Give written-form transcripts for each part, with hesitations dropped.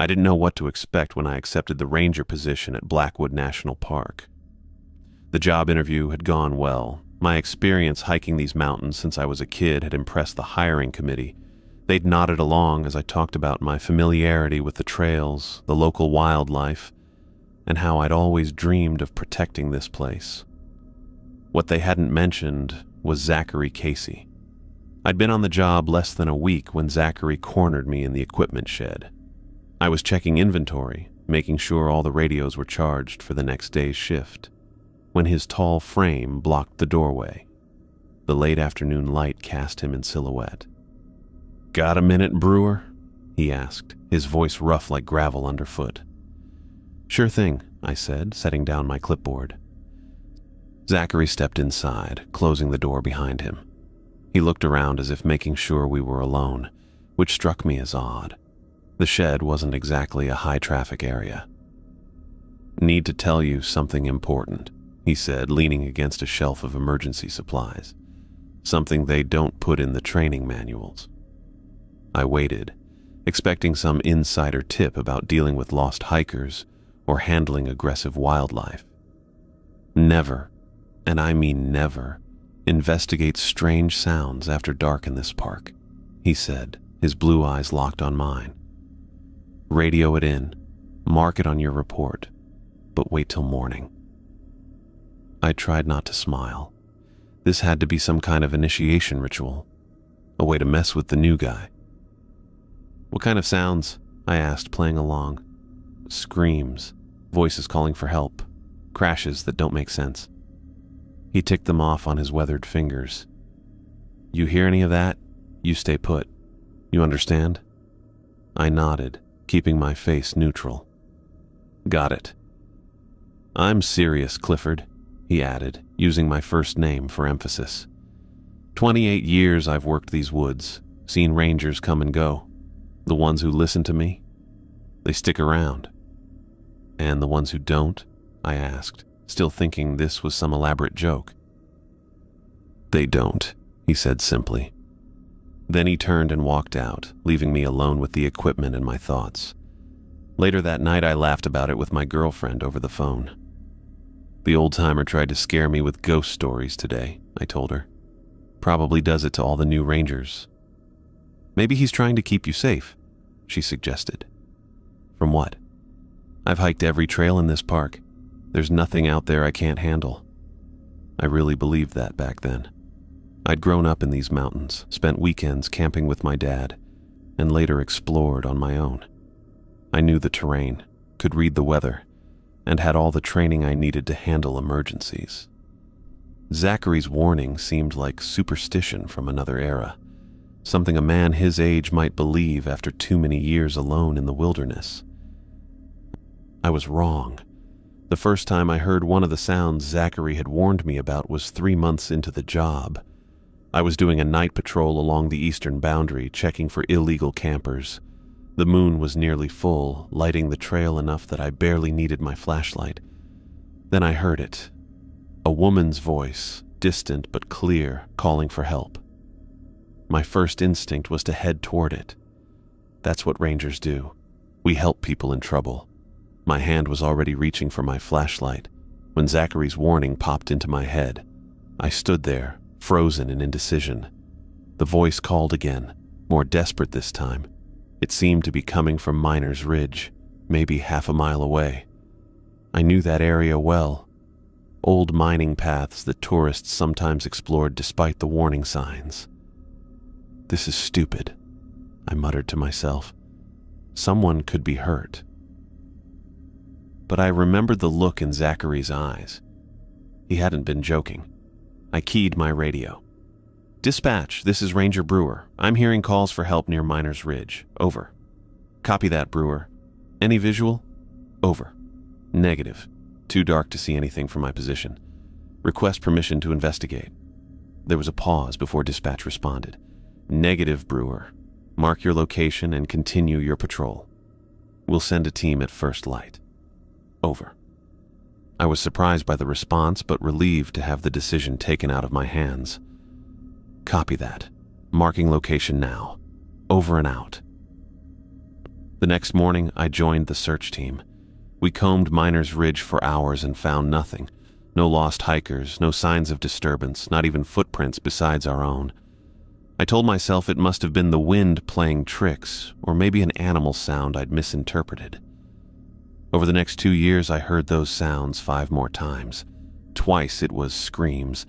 I didn't know what to expect when I accepted the ranger position at Blackwood National Park. The job interview had gone well. My experience hiking these mountains since I was a kid had impressed the hiring committee. They'd nodded along as I talked about my familiarity with the trails, the local wildlife, and how I'd always dreamed of protecting this place. What they hadn't mentioned was Zachary Casey. I'd been on the job less than a week when Zachary cornered me in the equipment shed. I was checking inventory, making sure all the radios were charged for the next day's shift, when his tall frame blocked the doorway. The late afternoon light cast him in silhouette. "Got a minute, Brewer?" he asked, his voice rough like gravel underfoot. "Sure thing," I said, setting down my clipboard. Zachary stepped inside, closing the door behind him. He looked around as if making sure we were alone, which struck me as odd. The shed wasn't exactly a high-traffic area. "Need to tell you something important," he said, leaning against a shelf of emergency supplies. "Something they don't put in the training manuals." I waited, expecting some insider tip about dealing with lost hikers or handling aggressive wildlife. Never, and I mean never, investigate strange sounds after dark in this park, he said, his blue eyes locked on mine. Radio it in, mark it on your report, but wait till morning. I tried not to smile. This had to be some kind of initiation ritual, a way to mess with the new guy. "What kind of sounds?" I asked, playing along. "Screams, voices calling for help, crashes that don't make sense." He ticked them off on his weathered fingers. "You hear any of that? You stay put. You understand?" I nodded, keeping my face neutral. "Got it." "I'm serious, Clifford," he added, using my first name for emphasis. 28 years I've worked these woods, seen rangers come and go. The ones who listen to me, they stick around. And the ones who don't, I asked, still thinking this was some elaborate joke. "They don't," he said simply. Then he turned and walked out, leaving me alone with the equipment and my thoughts. Later that night, I laughed about it with my girlfriend over the phone. "The old-timer tried to scare me with ghost stories today," I told her. "Probably does it to all the new rangers." "Maybe he's trying to keep you safe," she suggested. "From what?" "I've hiked every trail in this park. There's nothing out there I can't handle." I really believed that back then. I'd grown up in these mountains, spent weekends camping with my dad, and later explored on my own. I knew the terrain, could read the weather, and had all the training I needed to handle emergencies. Zachary's warning seemed like superstition from another era, something a man his age might believe after too many years alone in the wilderness. I was wrong. The first time I heard one of the sounds Zachary had warned me about was 3 months into the job. I was doing a night patrol along the eastern boundary, checking for illegal campers. The moon was nearly full, lighting the trail enough that I barely needed my flashlight. Then I heard it. A woman's voice, distant but clear, calling for help. My first instinct was to head toward it. That's what rangers do. We help people in trouble. My hand was already reaching for my flashlight when Zachary's warning popped into my head. I stood there, frozen in indecision. The voice called again, more desperate this time. It seemed to be coming from Miners Ridge, maybe half a mile away. I knew that area well. Old mining paths that tourists sometimes explored despite the warning signs. "This is stupid," I muttered to myself. "Someone could be hurt." But I remembered the look in Zachary's eyes. He hadn't been joking. I keyed my radio. "Dispatch, this is Ranger Brewer. I'm hearing calls for help near Miners Ridge. Over." "Copy that, Brewer. Any visual?" "Over." "Negative. Too dark to see anything from my position. Request permission to investigate." There was a pause before dispatch responded. "Negative, Brewer. Mark your location and continue your patrol. We'll send a team at first light." Over. I was surprised by the response, but relieved to have the decision taken out of my hands. "Copy that. Marking location now. Over and out." The next morning, I joined the search team. We combed Miners Ridge for hours and found nothing. No lost hikers, no signs of disturbance, not even footprints besides our own. I told myself it must have been the wind playing tricks, or maybe an animal sound I'd misinterpreted. Over the next 2 years, I heard those sounds 5 more times. Twice it was screams.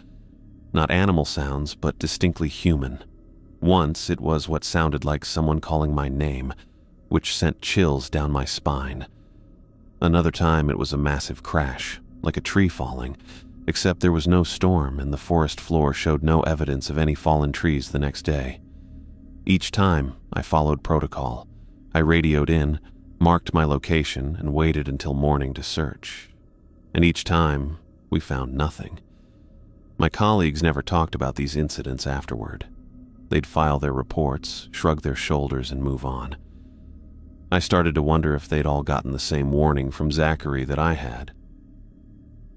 Not animal sounds, but distinctly human. Once it was what sounded like someone calling my name, which sent chills down my spine. Another time it was a massive crash, like a tree falling, except there was no storm and the forest floor showed no evidence of any fallen trees the next day. Each time, I followed protocol. I radioed in, marked my location, and waited until morning to search. And each time, we found nothing. My colleagues never talked about these incidents afterward. They'd file their reports, shrug their shoulders, and move on. I started to wonder if they'd all gotten the same warning from Zachary that I had.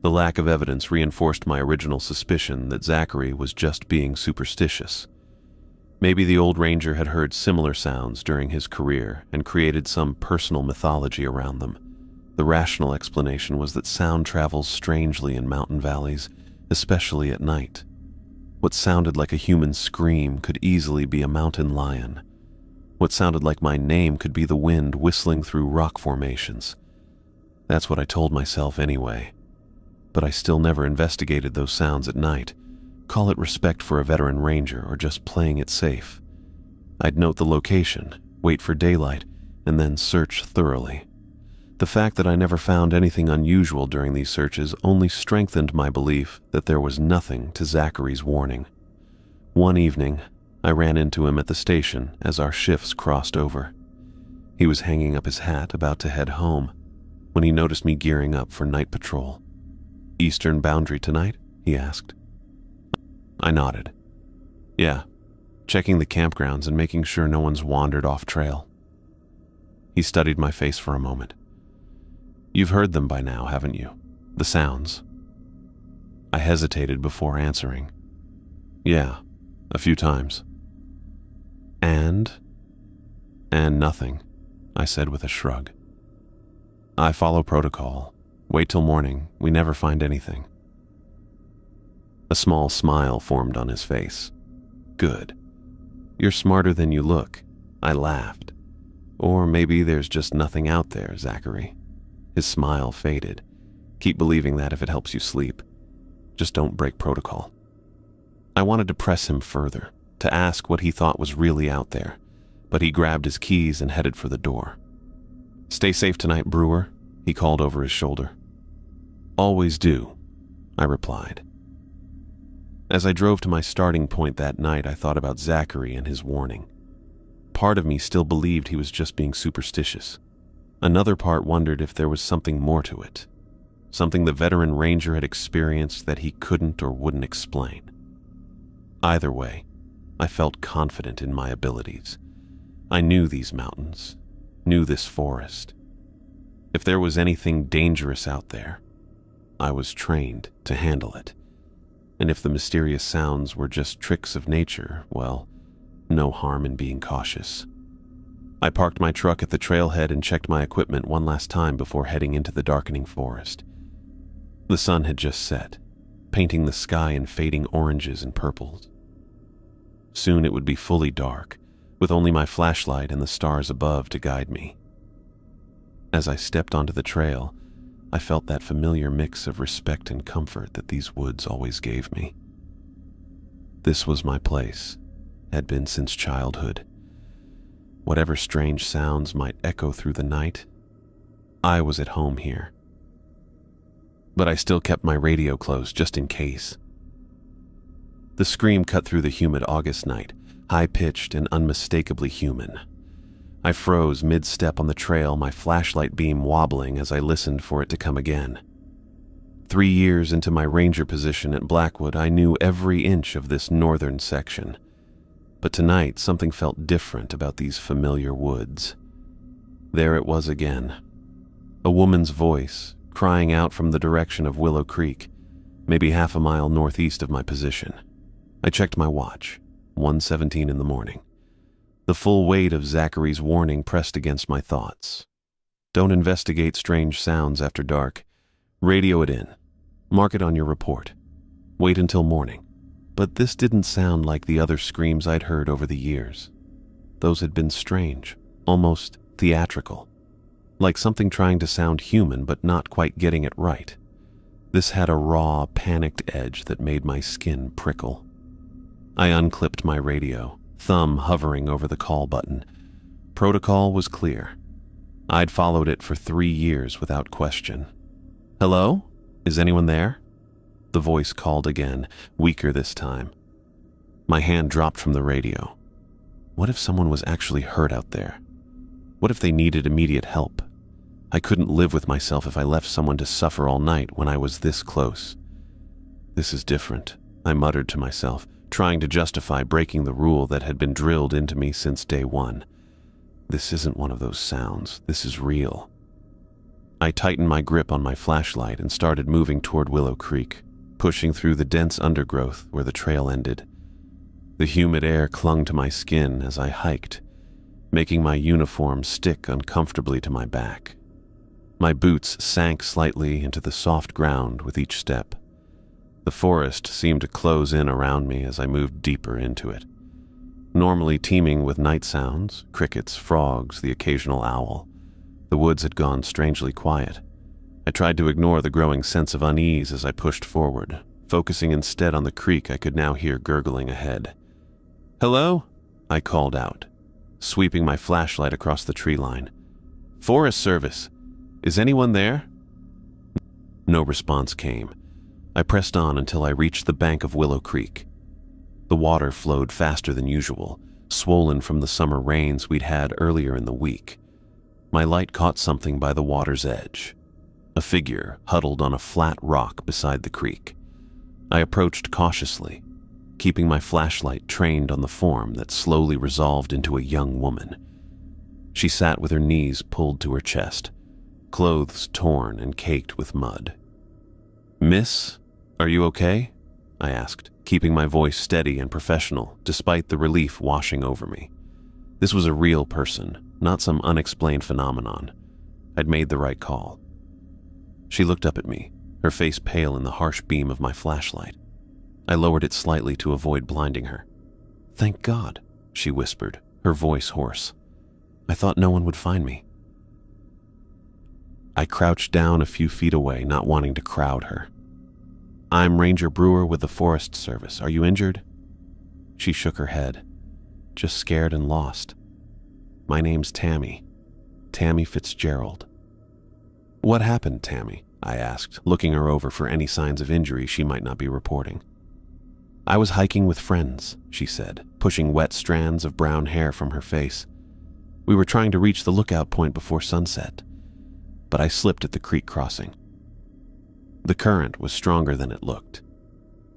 The lack of evidence reinforced my original suspicion that Zachary was just being superstitious. Maybe the old ranger had heard similar sounds during his career and created some personal mythology around them. The rational explanation was that sound travels strangely in mountain valleys, especially at night. What sounded like a human scream could easily be a mountain lion. What sounded like my name could be the wind whistling through rock formations. That's what I told myself anyway. But I still never investigated those sounds at night. Call it respect for a veteran ranger or just playing it safe. I'd note the location, wait for daylight, and then search thoroughly. The fact that I never found anything unusual during these searches only strengthened my belief that there was nothing to Zachary's warning. One evening, I ran into him at the station as our shifts crossed over. He was hanging up his hat, about to head home, when he noticed me gearing up for night patrol. "Eastern boundary tonight?" he asked. I nodded. "Yeah, checking the campgrounds and making sure no one's wandered off trail." He studied my face for a moment. "You've heard them by now, haven't you? The sounds?" I hesitated before answering. "Yeah, a few times." And nothing," I said with a shrug. "I follow protocol. Wait till morning. We never find anything." A small smile formed on his face. "Good. You're smarter than you look." I laughed. "Or maybe there's just nothing out there, Zachary." His smile faded. "Keep believing that if it helps you sleep. Just don't break protocol." I wanted to press him further, to ask what he thought was really out there, but he grabbed his keys and headed for the door. "Stay safe tonight, Brewer," he called over his shoulder. "Always do," I replied. As I drove to my starting point that night, I thought about Zachary and his warning. Part of me still believed he was just being superstitious. Another part wondered if there was something more to it, something the veteran ranger had experienced that he couldn't or wouldn't explain. Either way, I felt confident in my abilities. I knew these mountains, knew this forest. If there was anything dangerous out there, I was trained to handle it. And if the mysterious sounds were just tricks of nature, well, no harm in being cautious. I parked my truck at the trailhead and checked my equipment one last time before heading into the darkening forest. The sun had just set, painting the sky in fading oranges and purples. Soon it would be fully dark, with only my flashlight and the stars above to guide me. As I stepped onto the trail, I felt that familiar mix of respect and comfort that these woods always gave me. This was my place, had been since childhood. Whatever strange sounds might echo through the night, I was at home here. But I still kept my radio close just in case. The scream cut through the humid August night, high-pitched and unmistakably human. I froze mid-step on the trail, my flashlight beam wobbling as I listened for it to come again. 3 years into my ranger position at Blackwood, I knew every inch of this northern section. But tonight, something felt different about these familiar woods. There it was again. A woman's voice, crying out from the direction of Willow Creek, maybe half a mile northeast of my position. I checked my watch, 1:17 in the morning. The full weight of Zachary's warning pressed against my thoughts. Don't investigate strange sounds after dark. Radio it in. Mark it on your report. Wait until morning. But this didn't sound like the other screams I'd heard over the years. Those had been strange, almost theatrical. Like something trying to sound human but not quite getting it right. This had a raw, panicked edge that made my skin prickle. I unclipped my radio, thumb hovering over the call button. Protocol was clear. I'd followed it for 3 years without question. Hello? Is anyone there? The voice called again, weaker this time. My hand dropped from the radio. What if someone was actually hurt out there? What if they needed immediate help? I couldn't live with myself if I left someone to suffer all night when I was this close. This is different, I muttered to myself, trying to justify breaking the rule that had been drilled into me since day one. This isn't one of those sounds. This is real. I tightened my grip on my flashlight and started moving toward Willow Creek, pushing through the dense undergrowth where the trail ended. The humid air clung to my skin as I hiked, making my uniform stick uncomfortably to my back. My boots sank slightly into the soft ground with each step. The forest seemed to close in around me as I moved deeper into it. Normally teeming with night sounds, crickets, frogs, the occasional owl, the woods had gone strangely quiet. I tried to ignore the growing sense of unease as I pushed forward, focusing instead on the creek I could now hear gurgling ahead. "Hello?" I called out, sweeping my flashlight across the tree line. "Forest Service. Is anyone there?" No response came. I pressed on until I reached the bank of Willow Creek. The water flowed faster than usual, swollen from the summer rains we'd had earlier in the week. My light caught something by the water's edge. A figure huddled on a flat rock beside the creek. I approached cautiously, keeping my flashlight trained on the form that slowly resolved into a young woman. She sat with her knees pulled to her chest, clothes torn and caked with mud. "Miss, are you okay?" I asked, keeping my voice steady and professional despite the relief washing over me. This was a real person, not some unexplained phenomenon. I'd made the right call. She looked up at me, her face pale in the harsh beam of my flashlight. I lowered it slightly to avoid blinding her. "Thank God," she whispered, her voice hoarse. "I thought no one would find me." I crouched down a few feet away, not wanting to crowd her. "I'm Ranger Brewer with the Forest Service. Are you injured?" She shook her head, just scared and lost. "My name's Tammy. Tammy Fitzgerald." "What happened, Tammy?" I asked, looking her over for any signs of injury she might not be reporting. "I was hiking with friends," she said, pushing wet strands of brown hair from her face. "We were trying to reach the lookout point before sunset, but I slipped at the creek crossing. The current was stronger than it looked.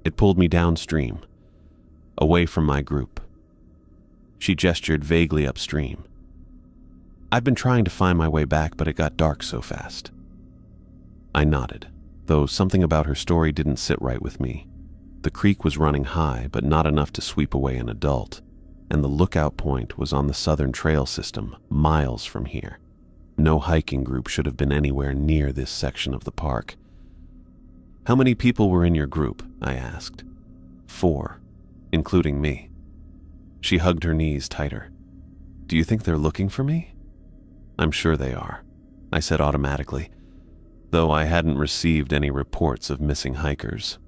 It pulled me downstream, away from my group." She gestured vaguely upstream. "I've been trying to find my way back, but it got dark so fast." I nodded, though something about her story didn't sit right with me. The creek was running high, but not enough to sweep away an adult, and the lookout point was on the southern trail system, miles from here. No hiking group should have been anywhere near this section of the park. "How many people were in your group?" I asked. 4, including me." She hugged her knees tighter. "Do you think they're looking for me?" "I'm sure they are," I said automatically, though I hadn't received any reports of missing hikers.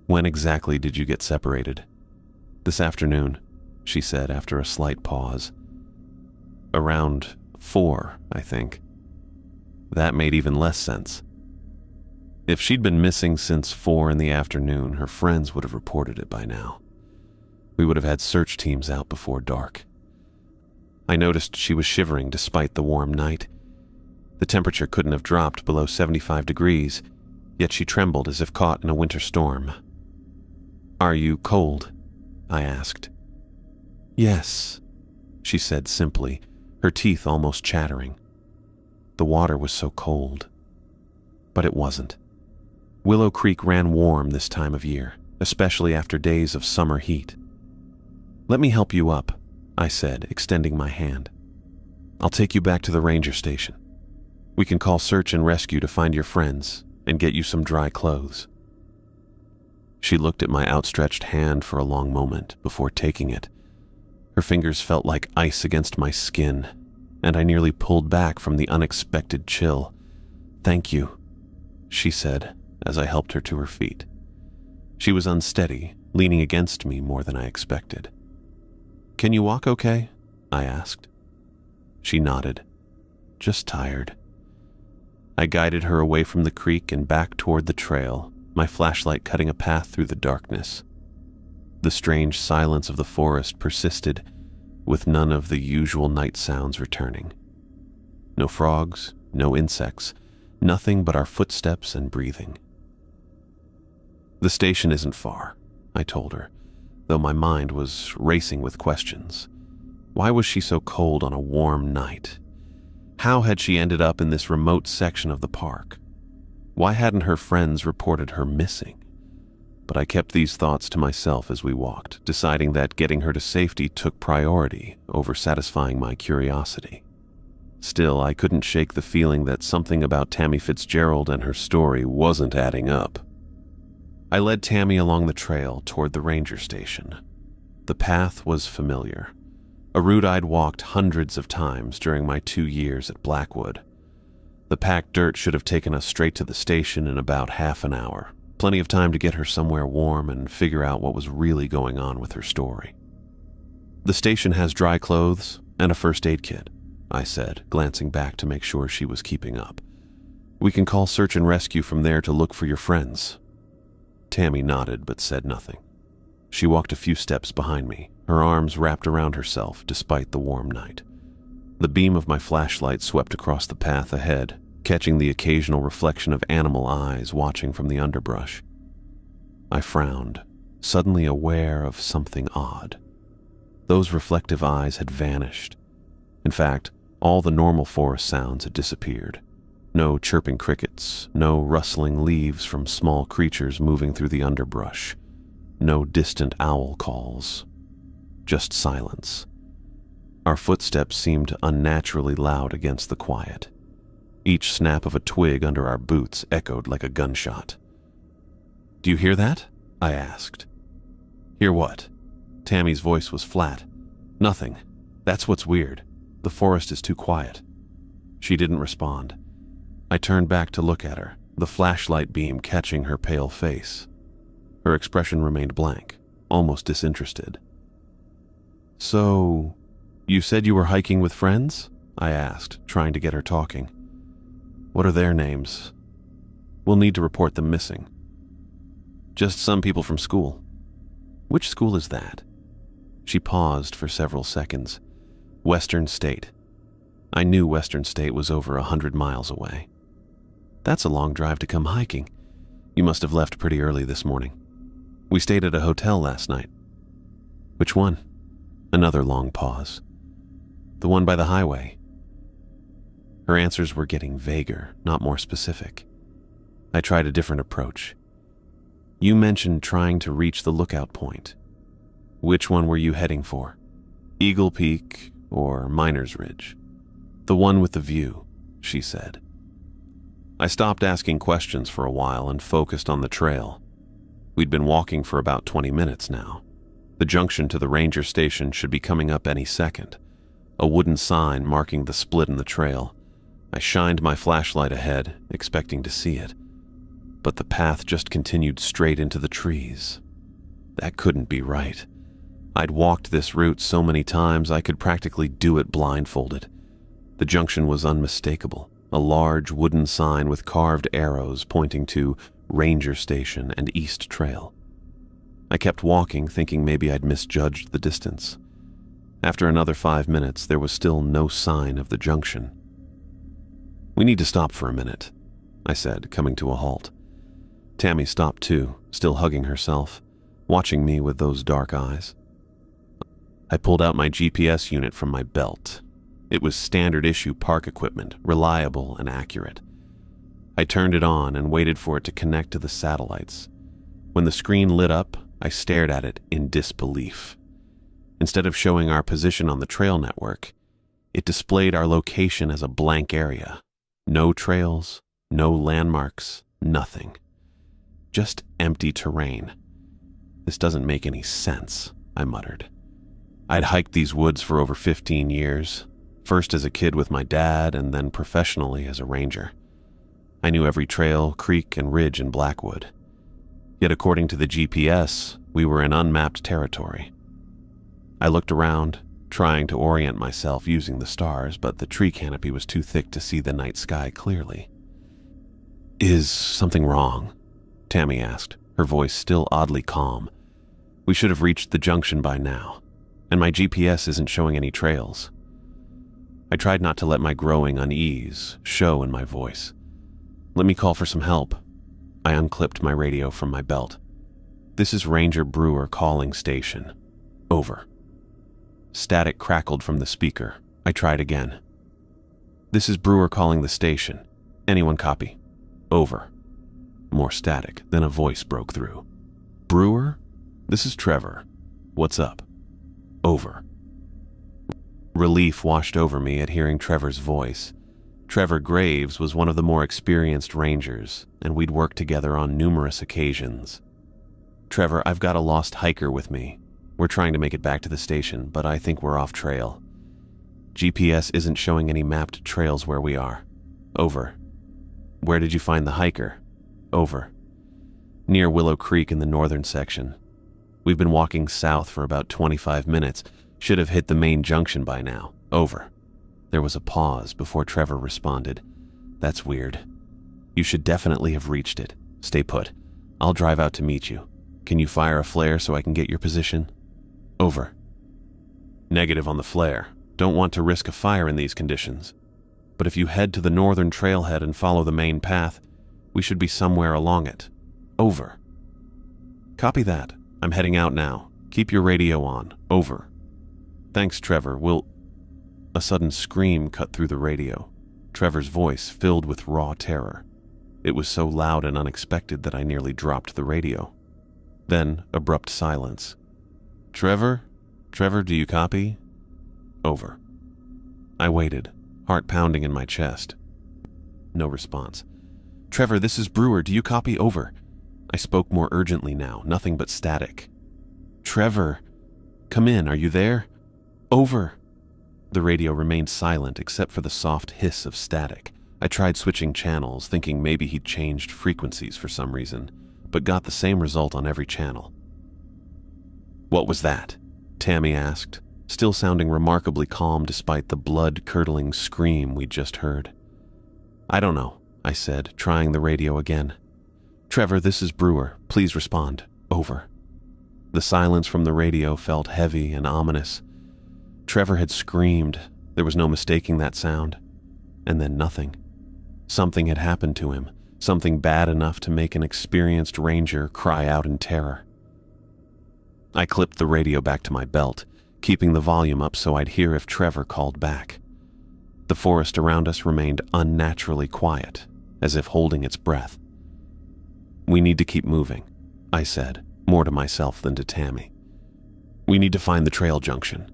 "When exactly did you get separated?" "This afternoon," she said after a slight pause. "Around 4, I think." That made even less sense. If she'd been missing since 4 in the afternoon, her friends would have reported it by now. We would have had search teams out before dark. I noticed she was shivering despite the warm night. The temperature couldn't have dropped below 75 degrees, yet she trembled as if caught in a winter storm. "Are you cold?" I asked. "Yes," she said simply, her teeth almost chattering. The water was so cold. But it wasn't. Willow Creek ran warm this time of year, especially after days of summer heat. "Let me help you up," I said, extending my hand. I'll take you back to the ranger station. We can call search and rescue to find your friends and get you some dry clothes. She looked at my outstretched hand for a long moment before taking it. Her fingers felt like ice against my skin, and I nearly pulled back from the unexpected chill. "Thank you," she said as I helped her to her feet. She was unsteady, leaning against me more than I expected. "Can you walk okay?" I asked. She nodded. "Just tired." I guided her away from the creek and back toward the trail, my flashlight cutting a path through the darkness. The strange silence of the forest persisted, with none of the usual night sounds returning. No frogs, no insects, nothing but our footsteps and breathing. "The station isn't far," I told her, though my mind was racing with questions. Why was she so cold on a warm night? How had she ended up in this remote section of the park? Why hadn't her friends reported her missing? But I kept these thoughts to myself as we walked, deciding that getting her to safety took priority over satisfying my curiosity. Still, I couldn't shake the feeling that something about Tammy Fitzgerald and her story wasn't adding up. I led Tammy along the trail toward the ranger station. The path was familiar, a route I'd walked hundreds of times during my 2 years at Blackwood. The packed dirt should have taken us straight to the station in about half an hour, plenty of time to get her somewhere warm and figure out what was really going on with her story. "The station has dry clothes and a first aid kit," I said, glancing back to make sure she was keeping up. "We can call search and rescue from there to look for your friends." Tammy nodded but said nothing. She walked a few steps behind me, her arms wrapped around herself despite the warm night. The beam of my flashlight swept across the path ahead, catching the occasional reflection of animal eyes watching from the underbrush. I frowned, suddenly aware of something odd. Those reflective eyes had vanished. In fact, all the normal forest sounds had disappeared. No chirping crickets, no rustling leaves from small creatures moving through the underbrush, no distant owl calls. Just silence. Our footsteps seemed unnaturally loud against the quiet. Each snap of a twig under our boots echoed like a gunshot. "Do you hear that?" I asked. "Hear what?" Tammy's voice was flat. "Nothing. That's what's weird. The forest is too quiet." She didn't respond. I turned back to look at her, the flashlight beam catching her pale face. Her expression remained blank, almost disinterested. "So, you said you were hiking with friends?" I asked, trying to get her talking. "What are their names? We'll need to report them missing." "Just some people from school." "Which school is that?" She paused for several seconds. "Western State." I knew Western State was over 100 miles away. "That's a long drive to come hiking. You must have left pretty early this morning." "We stayed at a hotel last night." "Which one?" Another long pause. "The one by the highway." Her answers were getting vaguer, not more specific. I tried a different approach. "You mentioned trying to reach the lookout point. Which one were you heading for? Eagle Peak or Miners Ridge?" "The one with the view," she said. I stopped asking questions for a while and focused on the trail. We'd been walking for about 20 minutes now. The junction to the ranger station should be coming up any second, a wooden sign marking the split in the trail. I shined my flashlight ahead, expecting to see it, but the path just continued straight into the trees. That couldn't be right. I'd walked this route so many times I could practically do it blindfolded. The junction was unmistakable, a large wooden sign with carved arrows pointing to Ranger Station and East Trail. I kept walking, thinking maybe I'd misjudged the distance. After another 5 minutes, there was still no sign of the junction. "We need to stop for a minute," I said, coming to a halt. Tammy stopped too, still hugging herself, watching me with those dark eyes. I pulled out my GPS unit from my belt. It was standard issue park equipment, reliable and accurate. I turned it on and waited for it to connect to the satellites. When the screen lit up, I stared at it in disbelief. Instead of showing our position on the trail network, it displayed our location as a blank area. No trails, no landmarks, nothing. Just empty terrain. This doesn't make any sense, I muttered. I'd hiked these woods for over 15 years, first as a kid with my dad and then professionally as a ranger. I knew every trail, creek, and ridge in Blackwood. Yet according to the GPS, we were in unmapped territory. I looked around, trying to orient myself using the stars, but the tree canopy was too thick to see the night sky clearly. "Is something wrong?" Tammy asked, her voice still oddly calm. "We should have reached the junction by now, and my GPS isn't showing any trails." I tried not to let my growing unease show in my voice. "Let me call for some help." I unclipped my radio from my belt. "This is Ranger Brewer calling station. Over." Static crackled from the speaker. I tried again. "This is Brewer calling the station. Anyone copy? Over." More static, then a voice broke through. "Brewer? This is Trevor. What's up? Over." Relief washed over me at hearing Trevor's voice. Trevor Graves was one of the more experienced rangers, and we'd worked together on numerous occasions. "Trevor, I've got a lost hiker with me. We're trying to make it back to the station, but I think we're off trail. GPS isn't showing any mapped trails where we are. Over." "Where did you find the hiker?" Over. "Near Willow Creek in the northern section. We've been walking south for about 25 minutes. Should have hit the main junction by now. Over." There was a pause before Trevor responded. "That's weird. You should definitely have reached it. Stay put. I'll drive out to meet you. Can you fire a flare so I can get your position?" Over. "Negative on the flare. Don't want to risk a fire in these conditions. But if you head to the northern trailhead and follow the main path, we should be somewhere along it. Over." "Copy that. I'm heading out now. Keep your radio on. Over." "Thanks, Trevor. We'll..." A sudden scream cut through the radio. Trevor's voice filled with raw terror. It was so loud and unexpected that I nearly dropped the radio. Then, abrupt silence. "Trevor? Trevor, do you copy?" Over. I waited, heart pounding in my chest. No response. "Trevor, this is Brewer. Do you copy? Over." I spoke more urgently now, nothing but static. "Trevor, come in. Are you there? Over." The radio remained silent except for the soft hiss of static. I tried switching channels, thinking maybe he'd changed frequencies for some reason, but got the same result on every channel. "What was that?" Tammy asked, still sounding remarkably calm despite the blood-curdling scream we'd just heard. "I don't know," I said, trying the radio again. "Trevor, this is Brewer. Please respond. Over." The silence from the radio felt heavy and ominous. Trevor had screamed. There was no mistaking that sound. And then nothing. Something had happened to him, something bad enough to make an experienced ranger cry out in terror. I clipped the radio back to my belt, keeping the volume up so I'd hear if Trevor called back. The forest around us remained unnaturally quiet, as if holding its breath. "We need to keep moving," I said, more to myself than to Tammy. "We need to find the trail junction."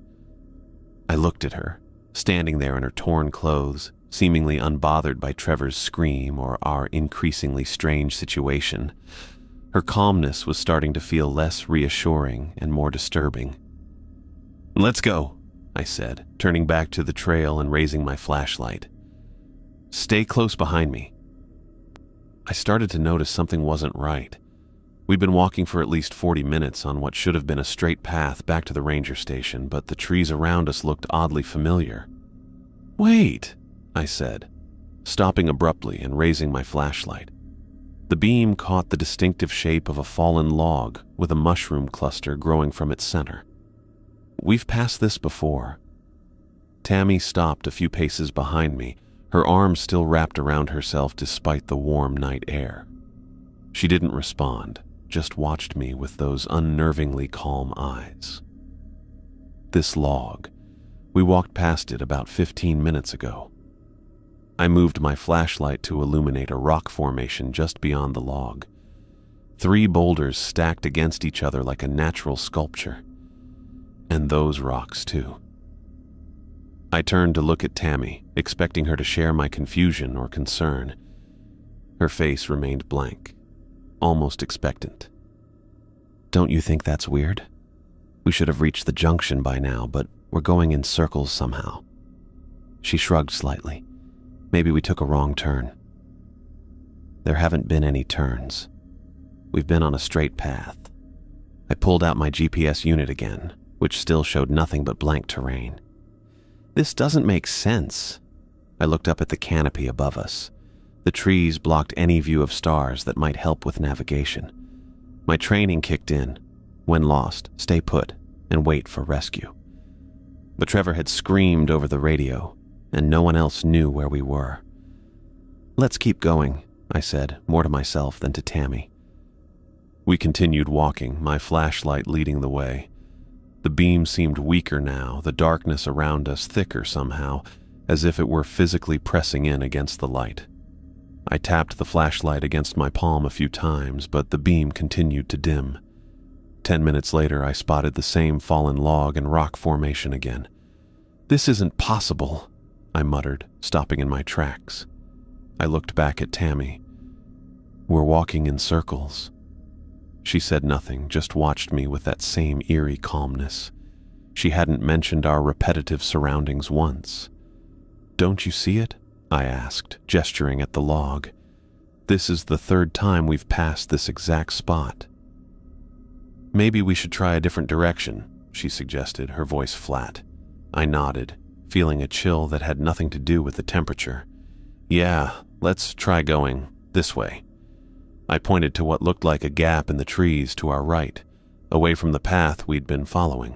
I looked at her, standing there in her torn clothes, seemingly unbothered by Trevor's scream or our increasingly strange situation. Her calmness was starting to feel less reassuring and more disturbing. "Let's go," I said, turning back to the trail and raising my flashlight. "Stay close behind me." I started to notice something wasn't right. We'd been walking for at least 40 minutes on what should have been a straight path back to the ranger station, but the trees around us looked oddly familiar. "Wait," I said, stopping abruptly and raising my flashlight. The beam caught the distinctive shape of a fallen log with a mushroom cluster growing from its center. "We've passed this before." Tammy stopped a few paces behind me, her arms still wrapped around herself despite the warm night air. She didn't respond, just watched me with those unnervingly calm eyes. This log. We walked past it about 15 minutes ago. I moved my flashlight to illuminate a rock formation just beyond the log. 3 boulders stacked against each other like a natural sculpture. And those rocks, too. I turned to look at Tammy, expecting her to share my confusion or concern. Her face remained blank, almost expectant. "Don't you think that's weird? We should have reached the junction by now, but we're going in circles somehow." She shrugged slightly. "Maybe we took a wrong turn." "There haven't been any turns. We've been on a straight path." I pulled out my GPS unit again, which still showed nothing but blank terrain. "This doesn't make sense." I looked up at the canopy above us. The trees blocked any view of stars that might help with navigation. My training kicked in. When lost, stay put and wait for rescue. But Trevor had screamed over the radio, and no one else knew where we were. "Let's keep going," I said, more to myself than to Tammy. We continued walking, my flashlight leading the way. The beam seemed weaker now, the darkness around us thicker somehow, as if it were physically pressing in against the light. I tapped the flashlight against my palm a few times, but the beam continued to dim. 10 minutes later, I spotted the same fallen log and rock formation again. "This isn't possible," I muttered, stopping in my tracks. I looked back at Tammy. "We're walking in circles." She said nothing, just watched me with that same eerie calmness. She hadn't mentioned our repetitive surroundings once. "Don't you see it?" I asked, gesturing at the log. "This is the third time we've passed this exact spot." "Maybe we should try a different direction," she suggested, her voice flat. I nodded, feeling a chill that had nothing to do with the temperature. "Yeah, let's try going this way." I pointed to what looked like a gap in the trees to our right, away from the path we'd been following.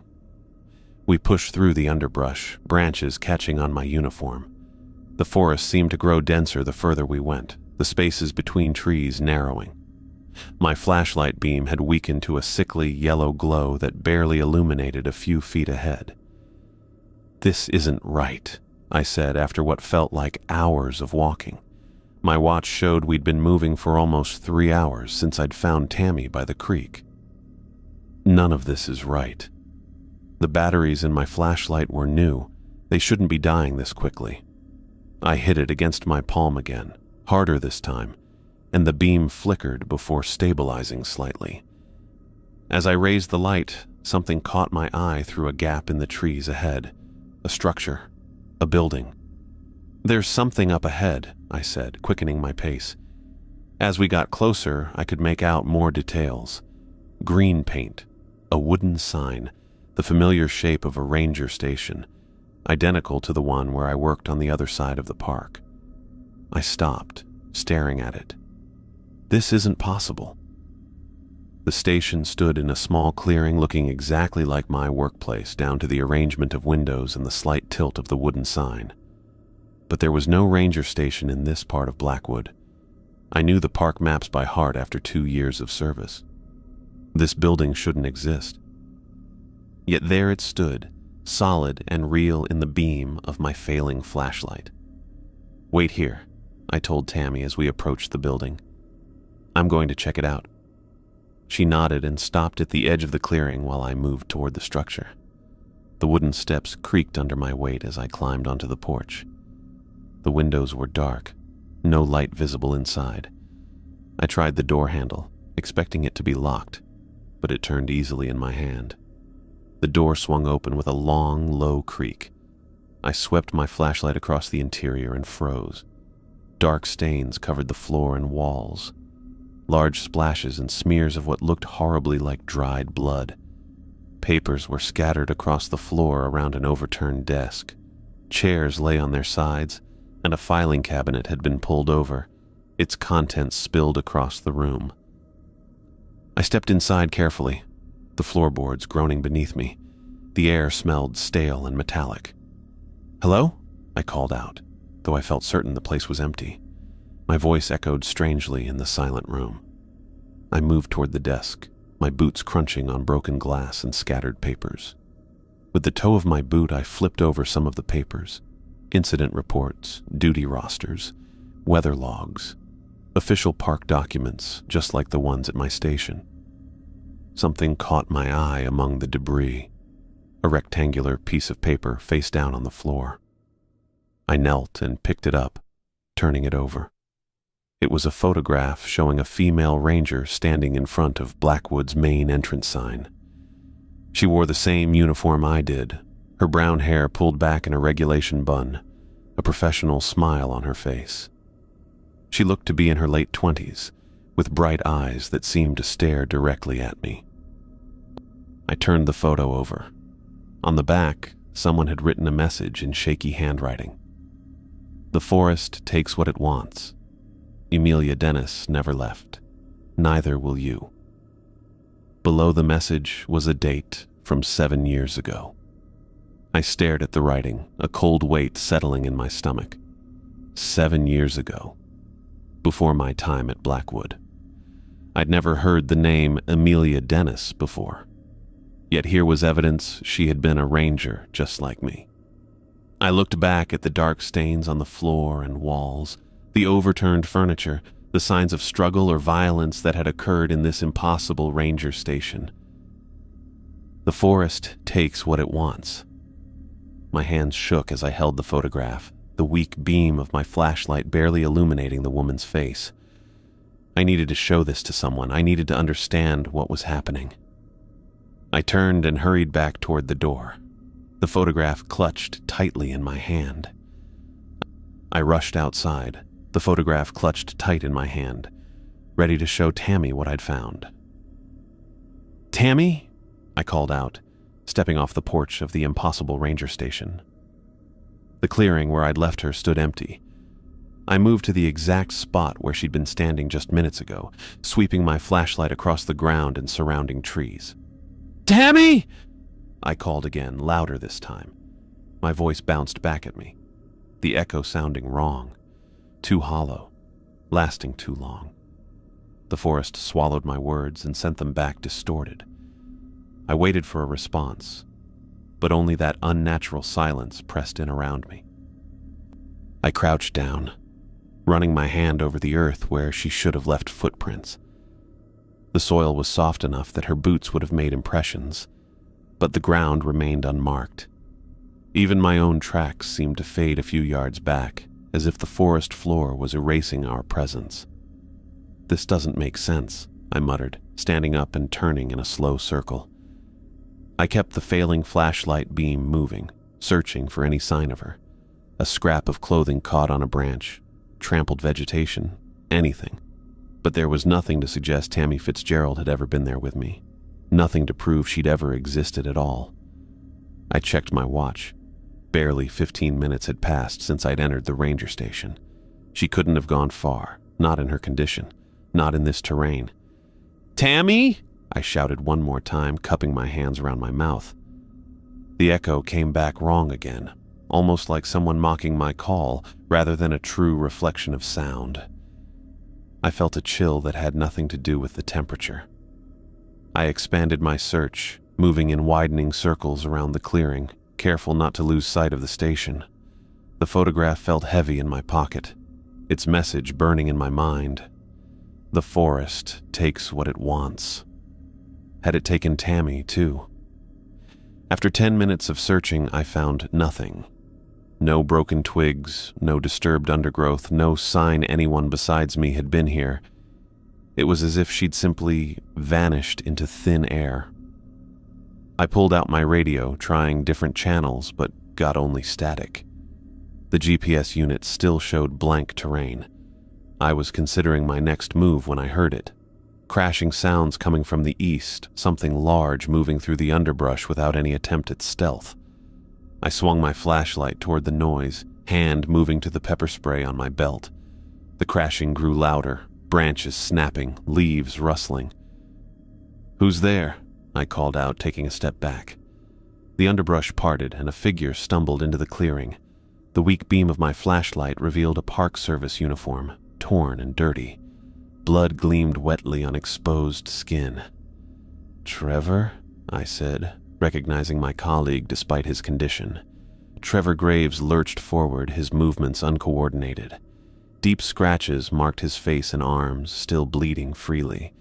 We pushed through the underbrush, branches catching on my uniform. The forest seemed to grow denser the further we went, the spaces between trees narrowing. My flashlight beam had weakened to a sickly yellow glow that barely illuminated a few feet ahead. "This isn't right," I said after what felt like hours of walking. My watch showed we'd been moving for almost 3 hours since I'd found Tammy by the creek. "None of this is right. The batteries in my flashlight were new. They shouldn't be dying this quickly." I hit it against my palm again, harder this time, and the beam flickered before stabilizing slightly. As I raised the light, something caught my eye through a gap in the trees ahead. A structure. A building. "There's something up ahead," I said, quickening my pace. As we got closer, I could make out more details. Green paint, a wooden sign, the familiar shape of a ranger station, identical to the one where I worked on the other side of the park. I stopped, staring at it. This isn't possible. The station stood in a small clearing looking exactly like my workplace, down to the arrangement of windows and the slight tilt of the wooden sign. But there was no ranger station in this part of Blackwood. I knew the park maps by heart after 2 years of service. This building shouldn't exist. Yet there it stood, solid and real in the beam of my failing flashlight. "Wait here," I told Tammy as we approached the building. "I'm going to check it out." She nodded and stopped at the edge of the clearing while I moved toward the structure. The wooden steps creaked under my weight as I climbed onto the porch. The windows were dark, no light visible inside. I tried the door handle, expecting it to be locked, but it turned easily in my hand. The door swung open with a long, low creak. I swept my flashlight across the interior and froze. Dark stains covered the floor and walls. Large splashes and smears of what looked horribly like dried blood. Papers were scattered across the floor around an overturned desk. Chairs lay on their sides, and a filing cabinet had been pulled over, its contents spilled across the room. I stepped inside carefully, the floorboards groaning beneath me. The air smelled stale and metallic. "Hello?" I called out, though I felt certain the place was empty. My voice echoed strangely in the silent room. I moved toward the desk, my boots crunching on broken glass and scattered papers. With the toe of my boot, I flipped over some of the papers. Incident reports, duty rosters, weather logs, official park documents, just like the ones at my station. Something caught my eye among the debris. a rectangular piece of paper face down on the floor. I knelt and picked it up, turning it over. It was a photograph showing a female ranger standing in front of Blackwood's main entrance sign. She wore the same uniform I did, her brown hair pulled back in a regulation bun, a professional smile on her face. She looked to be in her late 20s, with bright eyes that seemed to stare directly at me. I turned the photo over. On the back, someone had written a message in shaky handwriting. "The forest takes what it wants. Amelia Dennis never left. Neither will you." Below the message was a date from 7 years ago. I stared at the writing, a cold weight settling in my stomach. 7 years ago, before my time at Blackwood. I'd never heard the name Amelia Dennis before. Yet here was evidence she had been a ranger just like me. I looked back at the dark stains on the floor and walls, the overturned furniture, the signs of struggle or violence that had occurred in this impossible ranger station. The forest takes what it wants. My hands shook as I held the photograph, the weak beam of my flashlight barely illuminating the woman's face. I needed to show this to someone. I needed to understand what was happening. I turned and hurried back toward the door, the photograph clutched tightly in my hand. I rushed outside, the photograph clutched tight in my hand, ready to show Tammy what I'd found. "Tammy?" I called out, stepping off the porch of the impossible ranger station. The clearing where I'd left her stood empty. I moved to the exact spot where she'd been standing just minutes ago, sweeping my flashlight across the ground and surrounding trees. "Tammy!" I called again, louder this time. My voice bounced back at me, the echo sounding wrong, too hollow, lasting too long. The forest swallowed my words and sent them back distorted. I waited for a response, but only that unnatural silence pressed in around me. I crouched down, running my hand over the earth where she should have left footprints. The soil was soft enough that her boots would have made impressions, but the ground remained unmarked. Even my own tracks seemed to fade a few yards back, as if the forest floor was erasing our presence. "This doesn't make sense," I muttered, standing up and turning in a slow circle. I kept the failing flashlight beam moving, searching for any sign of her. A scrap of clothing caught on a branch, trampled vegetation, anything. But there was nothing to suggest Tammy Fitzgerald had ever been there with me. Nothing to prove she'd ever existed at all. I checked my watch. Barely 15 minutes had passed since I'd entered the ranger station. She couldn't have gone far, not in her condition, not in this terrain. "Tammy!" I shouted one more time, cupping my hands around my mouth. The echo came back wrong again, almost like someone mocking my call rather than a true reflection of sound. I felt a chill that had nothing to do with the temperature. I expanded my search, moving in widening circles around the clearing, careful not to lose sight of the station. The photograph felt heavy in my pocket, its message burning in my mind. The forest takes what it wants. Had it taken Tammy, too? After 10 minutes of searching, I found nothing. No broken twigs, no disturbed undergrowth, no sign anyone besides me had been here. It was as if she'd simply vanished into thin air. I pulled out my radio, trying different channels, but got only static. The GPS unit still showed blank terrain. I was considering my next move when I heard it. Crashing sounds coming from the east, something large moving through the underbrush without any attempt at stealth. I swung my flashlight toward the noise, hand moving to the pepper spray on my belt. The crashing grew louder, branches snapping, leaves rustling. "Who's there?" I called out, taking a step back. The underbrush parted and a figure stumbled into the clearing. The weak beam of my flashlight revealed a Park Service uniform, torn and dirty. Blood gleamed wetly on exposed skin. "Trevor?" I said, recognizing my colleague despite his condition. Trevor Graves lurched forward, his movements uncoordinated. Deep scratches marked his face and arms, still bleeding freely.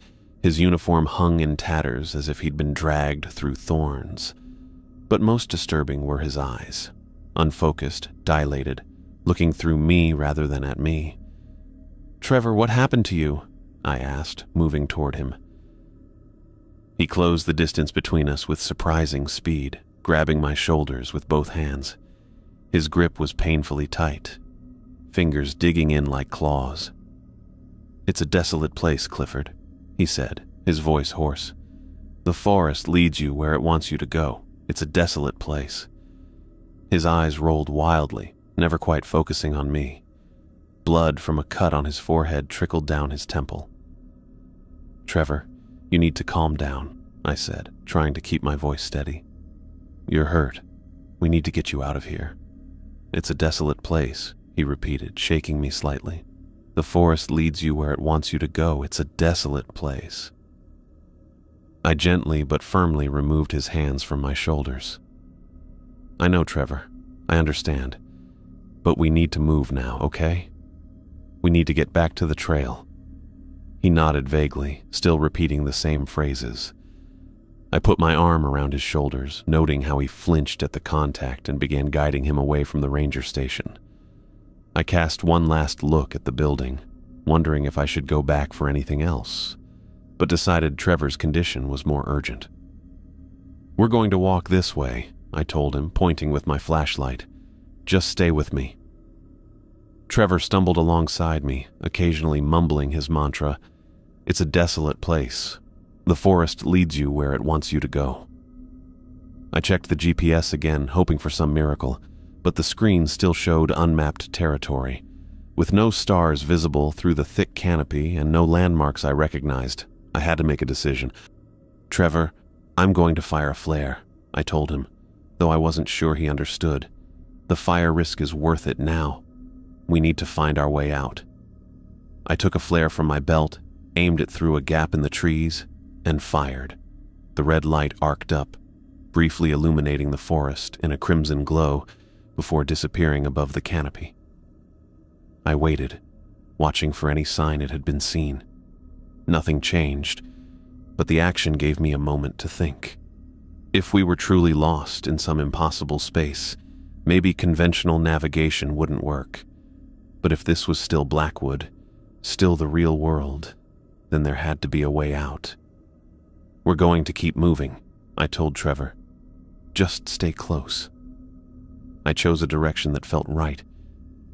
His uniform hung in tatters as if he'd been dragged through thorns. But most disturbing were his eyes. Unfocused, dilated, looking through me rather than at me. "Trevor, what happened to you?" I asked, moving toward him. He closed the distance between us with surprising speed, grabbing my shoulders with both hands. His grip was painfully tight, fingers digging in like claws. "It's a desolate place, Clifford," he said, his voice hoarse. "The forest leads you where it wants you to go. It's a desolate place." His eyes rolled wildly, never quite focusing on me. Blood from a cut on his forehead trickled down his temple. "Trevor, you need to calm down," I said, trying to keep my voice steady. "You're hurt. We need to get you out of here." "It's a desolate place," he repeated, shaking me slightly. "The forest leads you where it wants you to go. It's a desolate place." I gently but firmly removed his hands from my shoulders. "I know, Trevor. I understand. But we need to move now, okay? We need to get back to the trail." He nodded vaguely, still repeating the same phrases. I put my arm around his shoulders, noting how he flinched at the contact, and began guiding him away from the ranger station. I cast one last look at the building, wondering if I should go back for anything else, but decided Trevor's condition was more urgent. "We're going to walk this way," I told him, pointing with my flashlight. "Just stay with me." Trevor stumbled alongside me, occasionally mumbling his mantra, "It's a desolate place. The forest leads you where it wants you to go." I checked the GPS again, hoping for some miracle, but the screen still showed unmapped territory. With no stars visible through the thick canopy and no landmarks I recognized, I had to make a decision. "Trevor, I'm going to fire a flare," I told him, though I wasn't sure he understood. "The fire risk is worth it now. We need to find our way out." I took a flare from my belt, aimed it through a gap in the trees, and fired. The red light arced up, briefly illuminating the forest in a crimson glow before disappearing above the canopy. I waited, watching for any sign it had been seen. Nothing changed, but the action gave me a moment to think. If we were truly lost in some impossible space, maybe conventional navigation wouldn't work. But if this was still Blackwood, still the real world, then there had to be a way out. "We're going to keep moving," I told Trevor. "Just stay close." I chose a direction that felt right,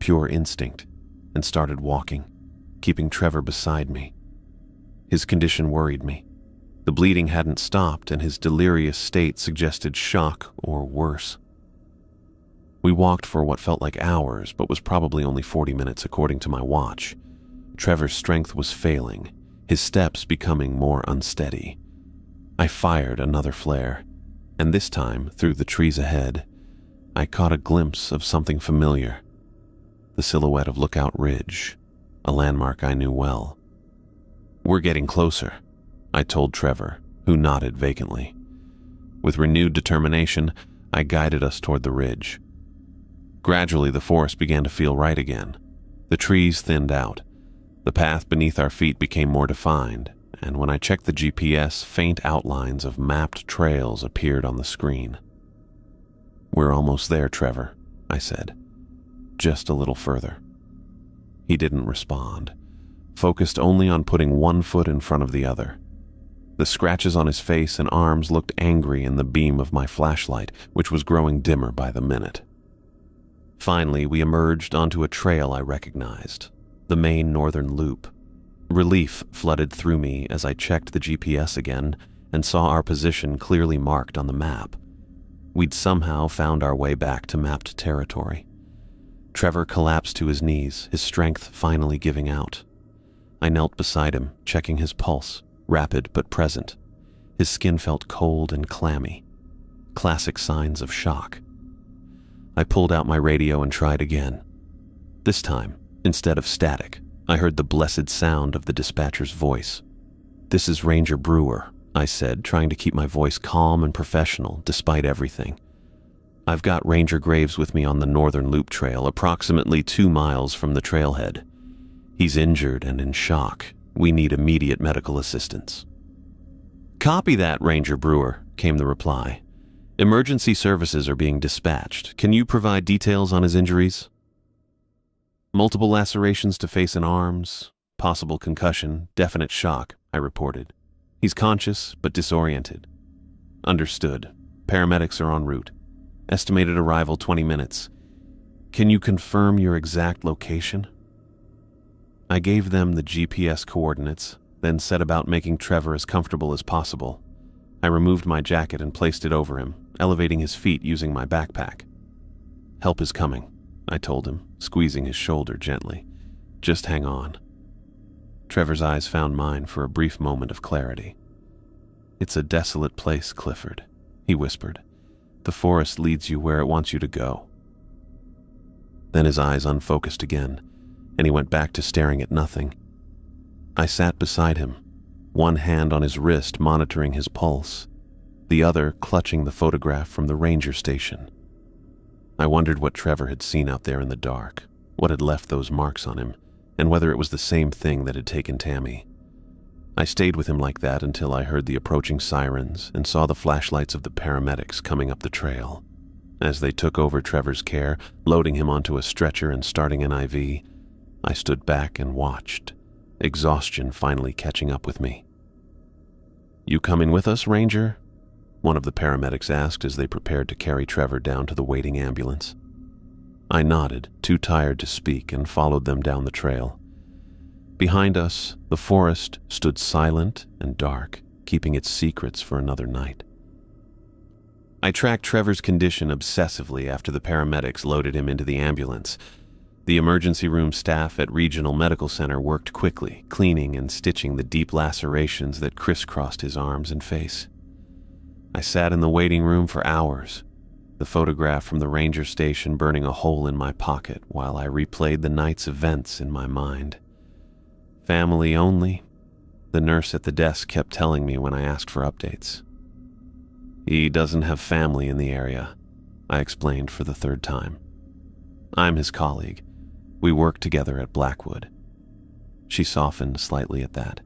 pure instinct, and started walking, keeping Trevor beside me. His condition worried me. The bleeding hadn't stopped, and his delirious state suggested shock or worse. We walked for what felt like hours, but was probably only 40 minutes according to my watch. Trevor's strength was failing, his steps becoming more unsteady. I fired another flare, and this time, through the trees ahead, I caught a glimpse of something familiar. The silhouette of Lookout Ridge, a landmark I knew well. "We're getting closer," I told Trevor, who nodded vacantly. With renewed determination, I guided us toward the ridge. Gradually, the forest began to feel right again. The trees thinned out. The path beneath our feet became more defined, and when I checked the GPS, faint outlines of mapped trails appeared on the screen. "We're almost there, Trevor," I said. "Just a little further." He didn't respond, focused only on putting one foot in front of the other. The scratches on his face and arms looked angry in the beam of my flashlight, which was growing dimmer by the minute. Finally, we emerged onto a trail I recognized, the main northern loop. Relief flooded through me as I checked the GPS again and saw our position clearly marked on the map. We'd somehow found our way back to mapped territory. Trevor collapsed to his knees, his strength finally giving out. I knelt beside him, checking his pulse, rapid but present. His skin felt cold and clammy. Classic signs of shock. I pulled out my radio and tried again. This time, instead of static, I heard the blessed sound of the dispatcher's voice. "This is Ranger Brewer," I said, trying to keep my voice calm and professional despite everything. "I've got Ranger Graves with me on the northern loop trail, approximately 2 miles from the trailhead. He's injured and in shock. We need immediate medical assistance." "Copy that, Ranger Brewer," came the reply. Emergency services are being dispatched. Can you provide details on his injuries? Multiple lacerations to face and arms, possible concussion, definite shock, I reported. He's conscious, but disoriented. Understood. Paramedics are en route. Estimated arrival 20 minutes. Can you confirm your exact location? I gave them the GPS coordinates, then set about making Trevor as comfortable as possible. I removed my jacket and placed it over him, elevating his feet using my backpack. Help is coming, I told him, squeezing his shoulder gently. Just hang on. Trevor's eyes found mine for a brief moment of clarity. It's a desolate place, Clifford, he whispered. The forest leads you where it wants you to go. Then his eyes unfocused again, and he went back to staring at nothing. I sat beside him, one hand on his wrist monitoring his pulse, the other clutching the photograph from the ranger station. I wondered what Trevor had seen out there in the dark, what had left those marks on him, and whether it was the same thing that had taken Tammy. I stayed with him like that until I heard the approaching sirens and saw the flashlights of the paramedics coming up the trail. As they took over Trevor's care, loading him onto a stretcher and starting an IV, I stood back and watched, exhaustion finally catching up with me. You coming with us, Ranger? One of the paramedics asked as they prepared to carry Trevor down to the waiting ambulance. I nodded, too tired to speak, and followed them down the trail. Behind us, the forest stood silent and dark, keeping its secrets for another night. I tracked Trevor's condition obsessively after the paramedics loaded him into the ambulance. The emergency room staff at Regional Medical Center worked quickly, cleaning and stitching the deep lacerations that crisscrossed his arms and face. I sat in the waiting room for hours, the photograph from the ranger station burning a hole in my pocket while I replayed the night's events in my mind. Family only, the nurse at the desk kept telling me when I asked for updates. He doesn't have family in the area, I explained for the third time. I'm his colleague. We work together at Blackwood. She softened slightly at that.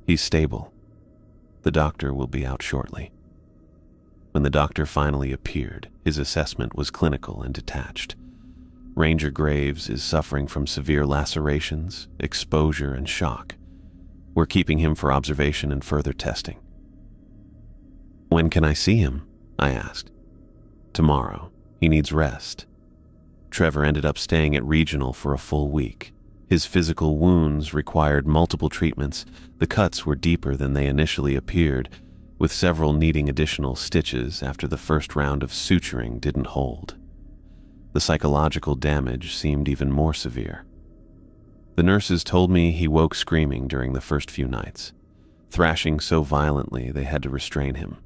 He's stable. The doctor will be out shortly. When the doctor finally appeared, his assessment was clinical and detached. Ranger Graves is suffering from severe lacerations, exposure, and shock. We're keeping him for observation and further testing. When can I see him? I asked. Tomorrow. He needs rest. Trevor ended up staying at Regional for a full week. His physical wounds required multiple treatments. The cuts were deeper than they initially appeared, with several needing additional stitches after the first round of suturing didn't hold. The psychological damage seemed even more severe. The nurses told me he woke screaming during the first few nights, thrashing so violently they had to restrain him.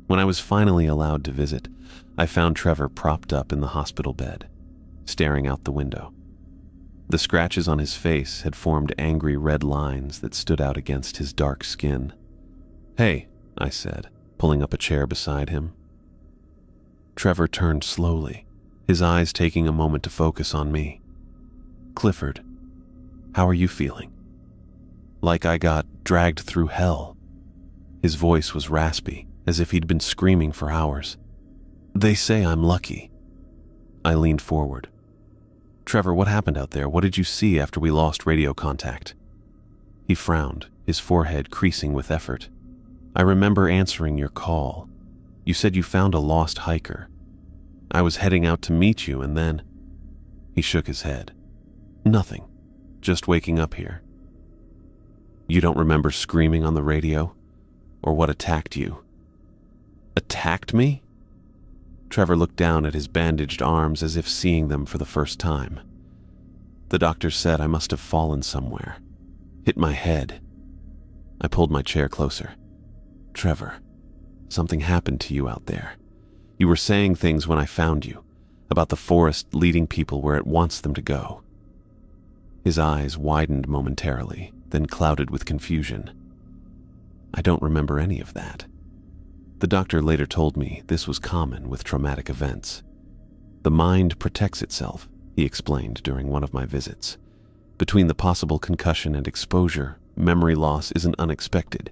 When I was finally allowed to visit, I found Trevor propped up in the hospital bed, staring out the window. The scratches on his face had formed angry red lines that stood out against his dark skin. "Hey," I said, pulling up a chair beside him. Trevor turned slowly, his eyes taking a moment to focus on me. "Clifford, how are you feeling?" "Like I got dragged through hell." His voice was raspy, as if he'd been screaming for hours. "They say I'm lucky." I leaned forward. "Trevor, what happened out there? What did you see after we lost radio contact?" He frowned, his forehead creasing with effort. "I remember answering your call. You said you found a lost hiker. I was heading out to meet you, and then..." He shook his head. "Nothing. Just waking up here." "You don't remember screaming on the radio? Or what attacked you?" "Attacked me?" Trevor looked down at his bandaged arms as if seeing them for the first time. "The doctor said I must have fallen somewhere. Hit my head." I pulled my chair closer. "Trevor, something happened to you out there. You were saying things when I found you, about the forest leading people where it wants them to go." His eyes widened momentarily, then clouded with confusion. "I don't remember any of that. The doctor later told me this was common with traumatic events. The mind protects itself," he explained during one of my visits. "Between the possible concussion and exposure, memory loss isn't unexpected."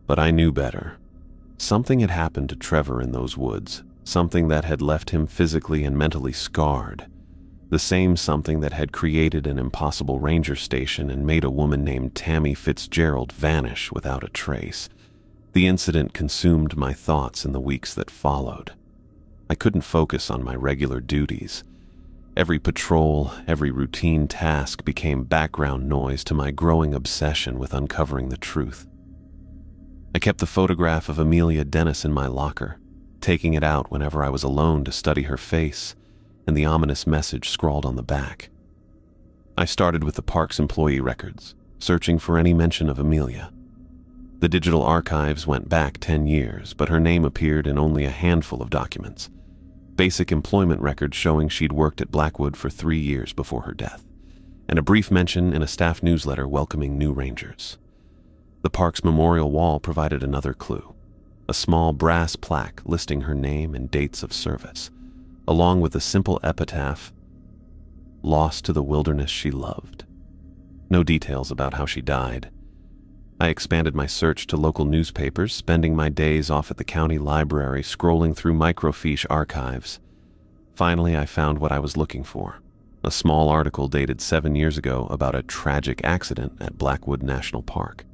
But I knew better. Something had happened to Trevor in those woods, something that had left him physically and mentally scarred. The same something that had created an impossible ranger station and made a woman named Tammy Fitzgerald vanish without a trace. The incident consumed my thoughts in the weeks that followed. I couldn't focus on my regular duties. Every patrol, every routine task became background noise to my growing obsession with uncovering the truth. I kept the photograph of Amelia Dennis in my locker, taking it out whenever I was alone to study her face and the ominous message scrawled on the back. I started with the park's employee records, searching for any mention of Amelia. The digital archives went back 10 years, but her name appeared in only a handful of documents. Basic employment records showing she'd worked at Blackwood for 3 years before her death, and a brief mention in a staff newsletter welcoming new rangers. The park's memorial wall provided another clue, a small brass plaque listing her name and dates of service, along with a simple epitaph, "Lost to the wilderness she loved." No details about how she died. I expanded my search to local newspapers, spending my days off at the county library scrolling through microfiche archives. Finally, I found what I was looking for, a small article dated 7 years ago about a tragic accident at Blackwood National Park.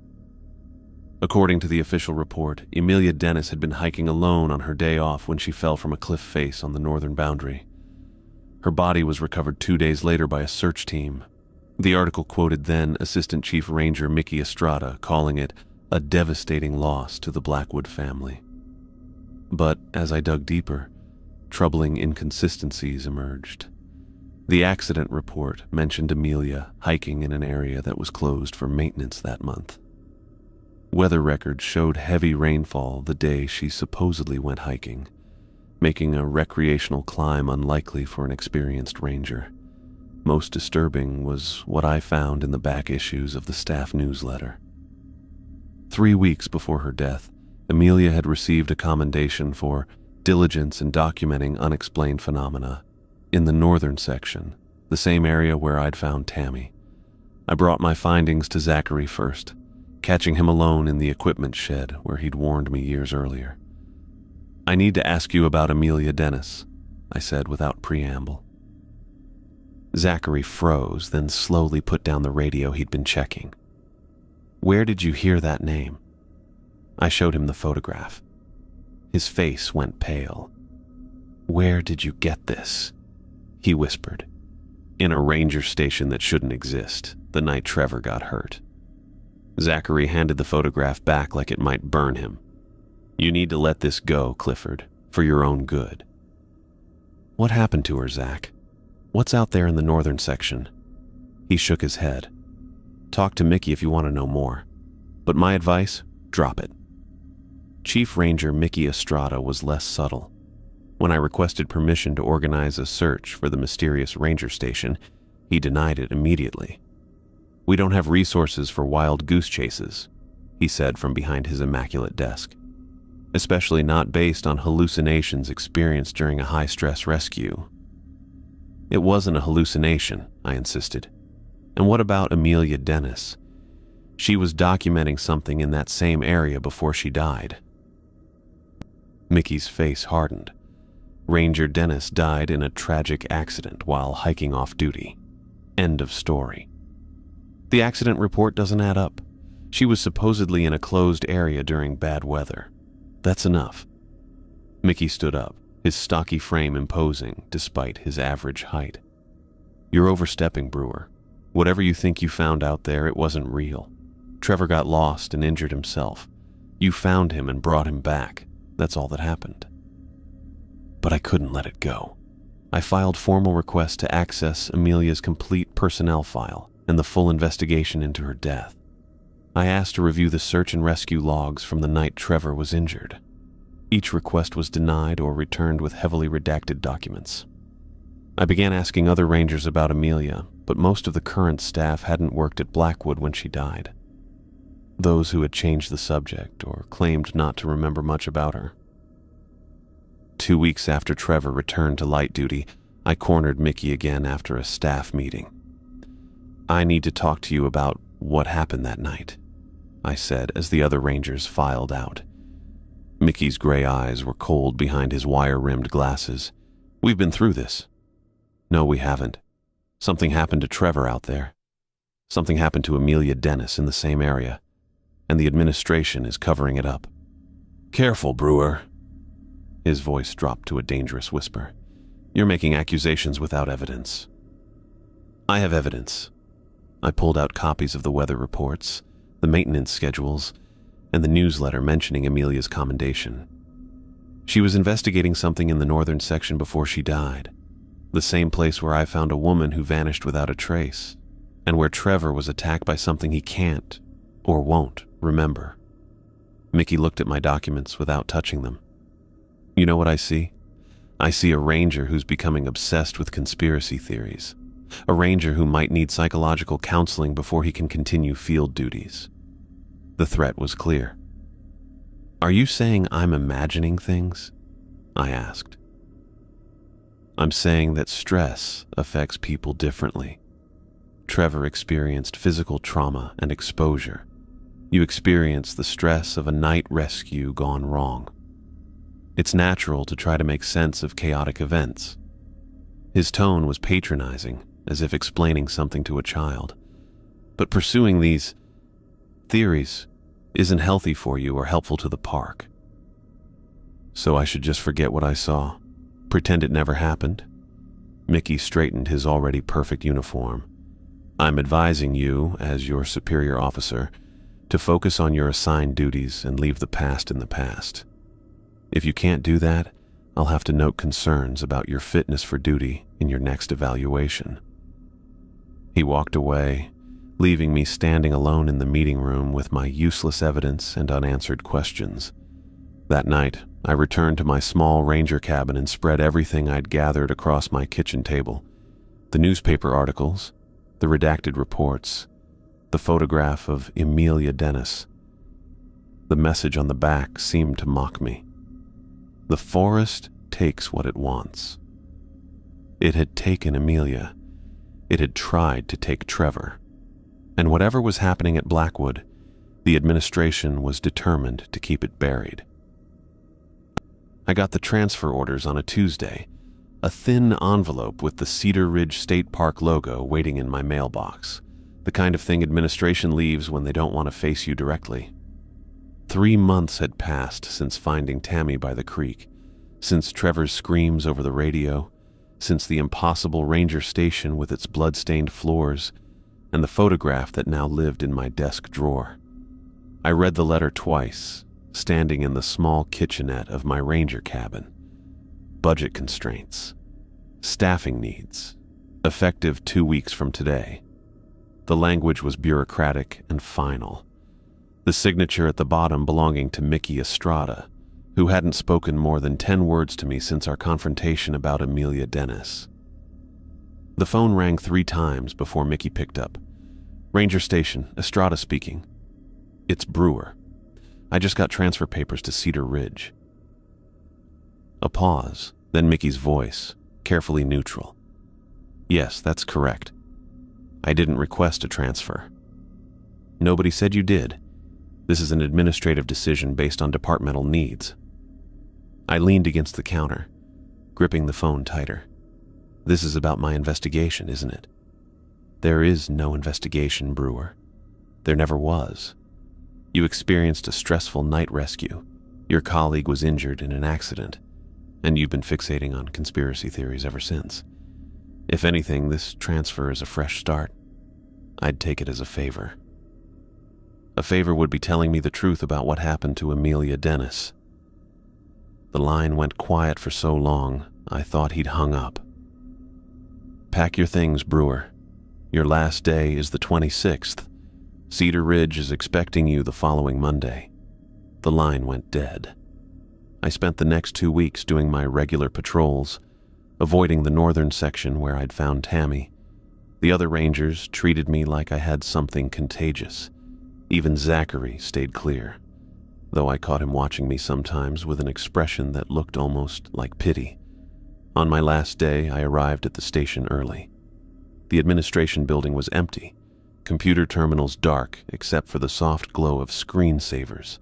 According to the official report, Amelia Dennis had been hiking alone on her day off when she fell from a cliff face on the northern boundary. Her body was recovered 2 days later by a search team. The article quoted then Assistant Chief Ranger Mickey Estrada, calling it a devastating loss to the Blackwood family. But as I dug deeper, troubling inconsistencies emerged. The accident report mentioned Amelia hiking in an area that was closed for maintenance that month. Weather records showed heavy rainfall the day she supposedly went hiking, making a recreational climb unlikely for an experienced ranger. Most disturbing was what I found in the back issues of the staff newsletter. 3 weeks before her death, Amelia had received a commendation for diligence in documenting unexplained phenomena in the northern section, the same area where I'd found Tammy. I brought my findings to Zachary first, catching him alone in the equipment shed where he'd warned me years earlier. "I need to ask you about Amelia Dennis," I said without preamble. Zachary froze, then slowly put down the radio he'd been checking. "Where did you hear that name?" I showed him the photograph. His face went pale. "Where did you get this?" he whispered. "In a ranger station that shouldn't exist, the night Trevor got hurt." Zachary handed the photograph back like it might burn him. "You need to let this go, Clifford, for your own good." "What happened to her, Zach? What's out there in the northern section?" He shook his head. "Talk to Mickey if you want to know more. But my advice, drop it." Chief Ranger Mickey Estrada was less subtle. When I requested permission to organize a search for the mysterious ranger station, he denied it immediately. "We don't have resources for wild goose chases," he said from behind his immaculate desk. "Especially not based on hallucinations experienced during a high-stress rescue." "It wasn't a hallucination," I insisted. "And what about Amelia Dennis? She was documenting something in that same area before she died." Mickey's face hardened. Ranger Dennis died in a tragic accident while hiking off duty. End of story. The accident report doesn't add up. She was supposedly in a closed area during bad weather. That's enough. Mickey stood up, his stocky frame imposing despite his average height. "You're overstepping, Brewer. Whatever you think you found out there, it wasn't real. Trevor got lost and injured himself. You found him and brought him back. That's all that happened." But I couldn't let it go. I filed formal requests to access Amelia's complete personnel file and the full investigation into her death. I asked to review the search and rescue logs from the night Trevor was injured. Each request was denied or returned with heavily redacted documents. I began asking other rangers about Amelia, but most of the current staff hadn't worked at Blackwood when she died. Those who had changed the subject or claimed not to remember much about her. 2 weeks after Trevor returned to light duty, I cornered Mickey again after a staff meeting. "I need to talk to you about what happened that night," I said as the other rangers filed out. Mickey's gray eyes were cold behind his wire-rimmed glasses. "We've been through this." "No, we haven't. Something happened to Trevor out there. Something happened to Amelia Dennis in the same area, and the administration is covering it up." "Careful, Brewer." His voice dropped to a dangerous whisper. "You're making accusations without evidence." "I have evidence." I pulled out copies of the weather reports, the maintenance schedules, and the newsletter mentioning Amelia's commendation. She was investigating something in the northern section before she died, the same place where I found a woman who vanished without a trace, and where Trevor was attacked by something he can't, or won't, remember. Mickey looked at my documents without touching them. "You know what I see? I see a ranger who's becoming obsessed with conspiracy theories. A ranger who might need psychological counseling before he can continue field duties." The threat was clear. "Are you saying I'm imagining things?" I asked. "I'm saying that stress affects people differently. Trevor experienced physical trauma and exposure. You experience the stress of a night rescue gone wrong. It's natural to try to make sense of chaotic events." His tone was patronizing, as if explaining something to a child. "But pursuing these theories isn't healthy for you or helpful to the park." "So I should just forget what I saw? Pretend it never happened?" Mickey straightened his already perfect uniform. "I'm advising you, as your superior officer, to focus on your assigned duties and leave the past in the past. If you can't do that, I'll have to note concerns about your fitness for duty in your next evaluation." He walked away, leaving me standing alone in the meeting room with my useless evidence and unanswered questions. That night, I returned to my small ranger cabin and spread everything I'd gathered across my kitchen table. The newspaper articles, the redacted reports, the photograph of Amelia Dennis. The message on the back seemed to mock me. "The forest takes what it wants." It had taken Amelia. It had tried to take Trevor. And whatever was happening at Blackwood, the administration was determined to keep it buried. I got the transfer orders on a Tuesday, a thin envelope with the Cedar Ridge State Park logo waiting in my mailbox, the kind of thing administration leaves when they don't want to face you directly. 3 months had passed since finding Tammy by the creek, since Trevor's screams over the radio, since the impossible ranger station with its blood-stained floors, and the photograph that now lived in my desk drawer. I read the letter twice, standing in the small kitchenette of my ranger cabin. Budget constraints. Staffing needs. Effective 2 weeks from today. The language was bureaucratic and final. The signature at the bottom belonging to Mickey Estrada, who hadn't spoken more than 10 words to me since our confrontation about Amelia Dennis. The phone rang 3 times before Mickey picked up. "Ranger Station, Estrada speaking." "It's Brewer. I just got transfer papers to Cedar Ridge." A pause, then Mickey's voice, carefully neutral. "Yes, that's correct. I didn't request a transfer." "Nobody said you did. This is an administrative decision based on departmental needs." I leaned against the counter, gripping the phone tighter. "This is about my investigation, isn't it?" "There is no investigation, Brewer. There never was. You experienced a stressful night rescue. Your colleague was injured in an accident, and you've been fixating on conspiracy theories ever since. If anything, this transfer is a fresh start. I'd take it as a favor." A favor would be telling me the truth about what happened to Amelia Dennis. The line went quiet for so long, I thought he'd hung up. "Pack your things, Brewer. Your last day is the 26th. Cedar Ridge is expecting you the following Monday." The line went dead. I spent the next 2 weeks doing my regular patrols, avoiding the northern section where I'd found Tammy. The other rangers treated me like I had something contagious. Even Zachary stayed clear, though I caught him watching me sometimes with an expression that looked almost like pity. On my last day, I arrived at the station early. The administration building was empty, computer terminals dark except for the soft glow of screensavers.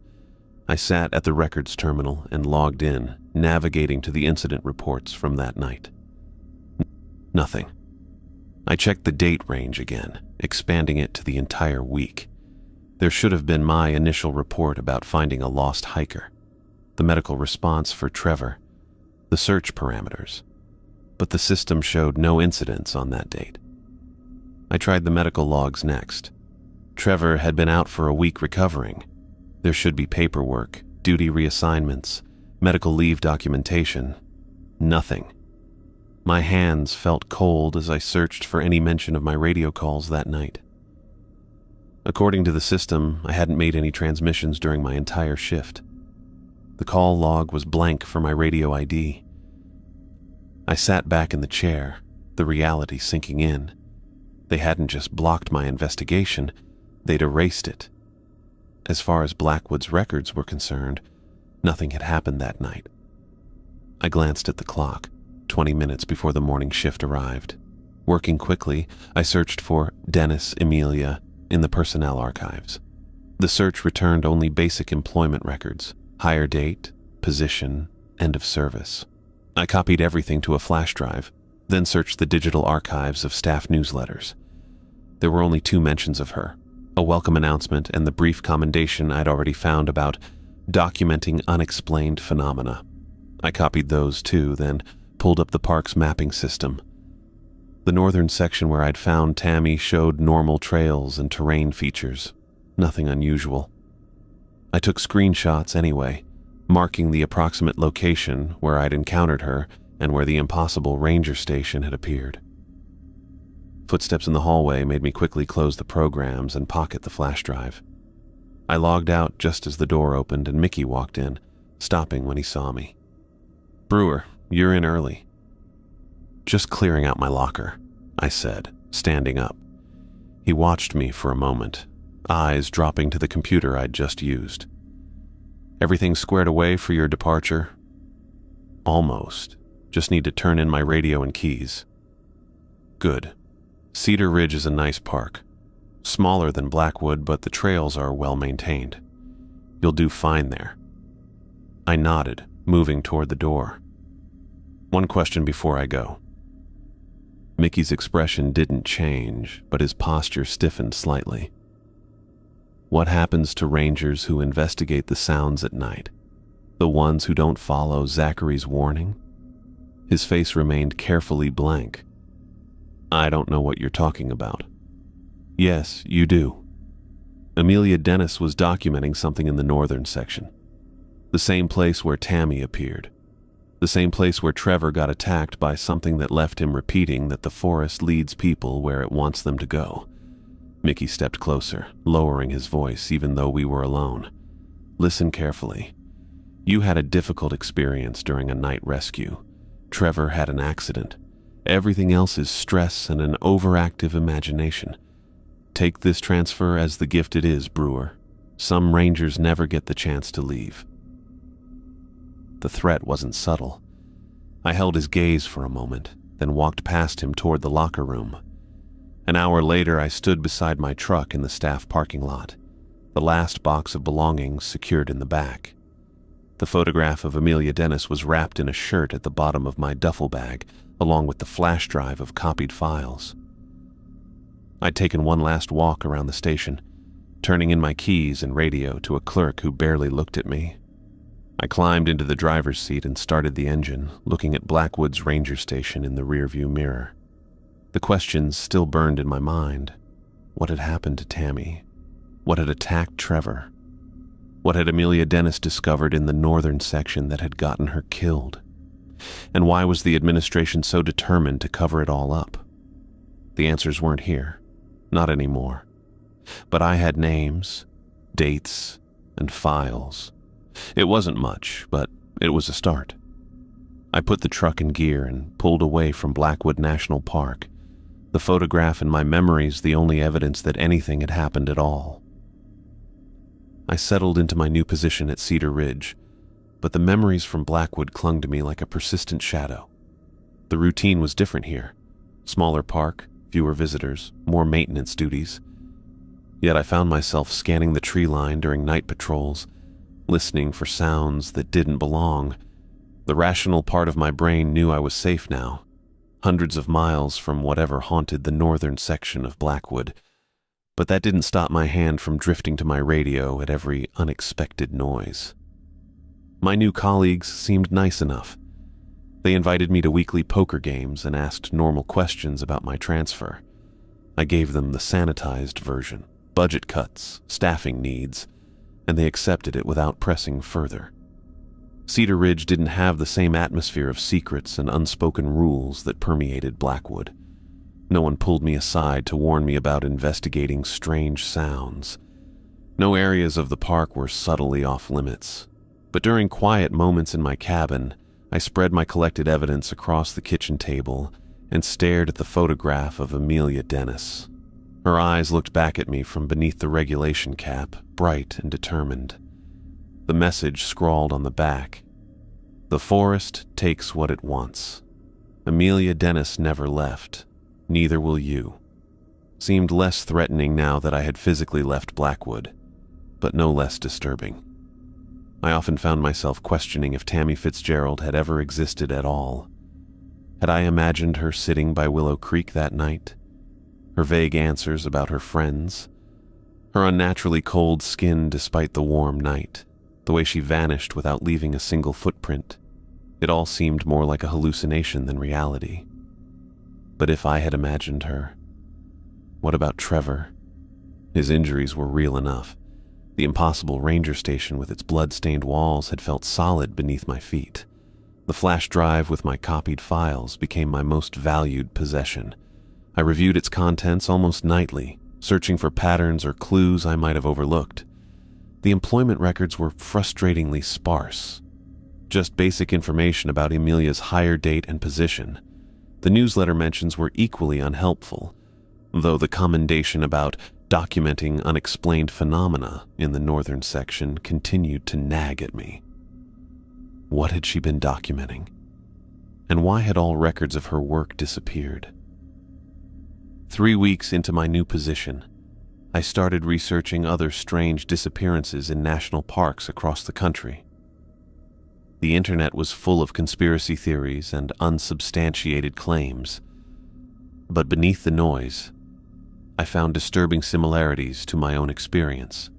I sat at the records terminal and logged in, navigating to the incident reports from that night. Nothing. I checked the date range again, expanding it to the entire week. There should have been my initial report about finding a lost hiker, the medical response for Trevor, the search parameters, but the system showed no incidents on that date. I tried the medical logs next. Trevor had been out for a week recovering. There should be paperwork, duty reassignments, medical leave documentation. Nothing. My hands felt cold as I searched for any mention of my radio calls that night. According to the system, I hadn't made any transmissions during my entire shift. The call log was blank for my radio ID. I sat back in the chair, the reality sinking in. They hadn't just blocked my investigation, they'd erased it. As far as Blackwood's records were concerned, nothing had happened that night. I glanced at the clock, 20 minutes before the morning shift arrived. Working quickly, I searched for Dennis Emilia in the personnel archives. The search returned only basic employment records, hire date, position, end of service. I copied everything to a flash drive, then searched the digital archives of staff newsletters. There were only 2 mentions of her, a welcome announcement and the brief commendation I'd already found about documenting unexplained phenomena. I copied those too, then pulled up the park's mapping system. The northern section where I'd found Tammy showed normal trails and terrain features, nothing unusual. I took screenshots anyway, marking the approximate location where I'd encountered her and where the impossible ranger station had appeared. Footsteps in the hallway made me quickly close the programs and pocket the flash drive. I logged out just as the door opened and Mickey walked in, stopping when he saw me. "Brewer, you're in early." "Just clearing out my locker," I said, standing up. He watched me for a moment, eyes dropping to the computer I'd just used. "Everything squared away for your departure?" "Almost. Just need to turn in my radio and keys." "Good. Cedar Ridge is a nice park. Smaller than Blackwood, but the trails are well maintained. You'll do fine there." I nodded, moving toward the door. "One question before I go." Mickey's expression didn't change, but his posture stiffened slightly. "What happens to rangers who investigate the sounds at night? The ones who don't follow Zachary's warning?" His face remained carefully blank. "I don't know what you're talking about." "Yes, you do. Amelia Dennis was documenting something in the northern section. The same place where Tammy appeared. The same place where Trevor got attacked by something that left him repeating that the forest leads people where it wants them to go." Mickey stepped closer, lowering his voice even though we were alone. "Listen carefully. You had a difficult experience during a night rescue. Trevor had an accident. Everything else is stress and an overactive imagination. Take this transfer as the gift it is, Brewer. Some rangers never get the chance to leave." The threat wasn't subtle. I held his gaze for a moment, then walked past him toward the locker room. An hour later, I stood beside my truck in the staff parking lot, the last box of belongings secured in the back. The photograph of Amelia Dennis was wrapped in a shirt at the bottom of my duffel bag, along with the flash drive of copied files. I'd taken one last walk around the station, turning in my keys and radio to a clerk who barely looked at me. I climbed into the driver's seat and started the engine, looking at Blackwood's ranger station in the rearview mirror. The questions still burned in my mind. What had happened to Tammy? What had attacked Trevor? What had Amelia Dennis discovered in the northern section that had gotten her killed? And why was the administration so determined to cover it all up? The answers weren't here. Not anymore. But I had names, dates, and files. It wasn't much, but it was a start. I put the truck in gear and pulled away from Blackwood National Park, the photograph in my memories the only evidence that anything had happened at all. I settled into my new position at Cedar Ridge, but the memories from Blackwood clung to me like a persistent shadow. The routine was different here. Smaller park, fewer visitors, more maintenance duties. Yet I found myself scanning the tree line during night patrols, listening for sounds that didn't belong. The rational part of my brain knew I was safe now, hundreds of miles from whatever haunted the northern section of Blackwood, but that didn't stop my hand from drifting to my radio at every unexpected noise. My new colleagues seemed nice enough. They invited me to weekly poker games and asked normal questions about my transfer. I gave them the sanitized version, budget cuts, staffing needs, and they accepted it without pressing further. Cedar Ridge didn't have the same atmosphere of secrets and unspoken rules that permeated Blackwood. No one pulled me aside to warn me about investigating strange sounds. No areas of the park were subtly off limits. But during quiet moments in my cabin, I spread my collected evidence across the kitchen table and stared at the photograph of Amelia Dennis. Her eyes looked back at me from beneath the regulation cap, bright and determined. The message scrawled on the back: "The forest takes what it wants. Amelia Dennis never left. Neither will you." Seemed less threatening now that I had physically left Blackwood, but no less disturbing. I often found myself questioning if Tammy Fitzgerald had ever existed at all. Had I imagined her sitting by Willow Creek that night? Her vague answers about her friends? Her unnaturally cold skin despite the warm night? The way she vanished without leaving a single footprint? It all seemed more like a hallucination than reality. But if I had imagined her, what about Trevor? His injuries were real enough. The impossible ranger station with its blood-stained walls had felt solid beneath my feet. The flash drive with my copied files became my most valued possession. I reviewed its contents almost nightly, searching for patterns or clues I might have overlooked. The employment records were frustratingly sparse. Just basic information about Amelia's hire date and position. The newsletter mentions were equally unhelpful, though the commendation about documenting unexplained phenomena in the northern section continued to nag at me. What had she been documenting? And why had all records of her work disappeared? 3 weeks into my new position, I started researching other strange disappearances in national parks across the country. The internet was full of conspiracy theories and unsubstantiated claims, but beneath the noise, I found disturbing similarities to my own experience.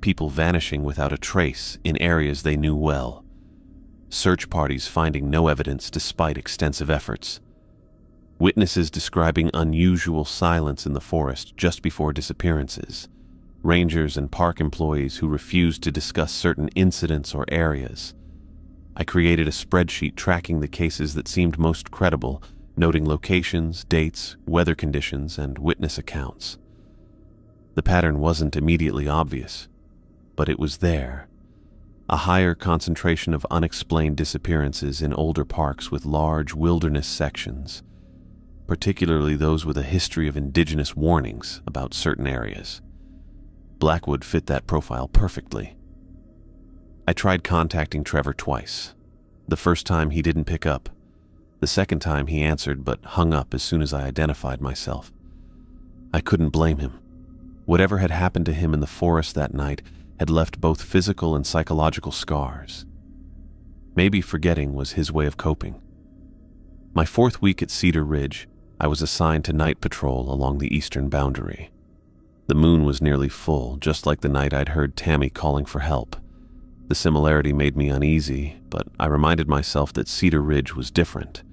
People vanishing without a trace in areas they knew well. Search parties finding no evidence despite extensive efforts. Witnesses describing unusual silence in the forest just before disappearances. Rangers and park employees who refused to discuss certain incidents or areas. I created a spreadsheet tracking the cases that seemed most credible, noting locations, dates, weather conditions, and witness accounts. The pattern wasn't immediately obvious, but it was there. A higher concentration of unexplained disappearances in older parks with large wilderness sections, particularly those with a history of indigenous warnings about certain areas. Blackwood fit that profile perfectly. I tried contacting Trevor twice. The first time he didn't pick up. The second time he answered but hung up as soon as I identified myself. I couldn't blame him. Whatever had happened to him in the forest that night had left both physical and psychological scars. Maybe forgetting was his way of coping. My 4th week at Cedar Ridge, I was assigned to night patrol along the eastern boundary. The moon was nearly full, just like the night I'd heard Tammy calling for help. The similarity made me uneasy, but I reminded myself that Cedar Ridge was different.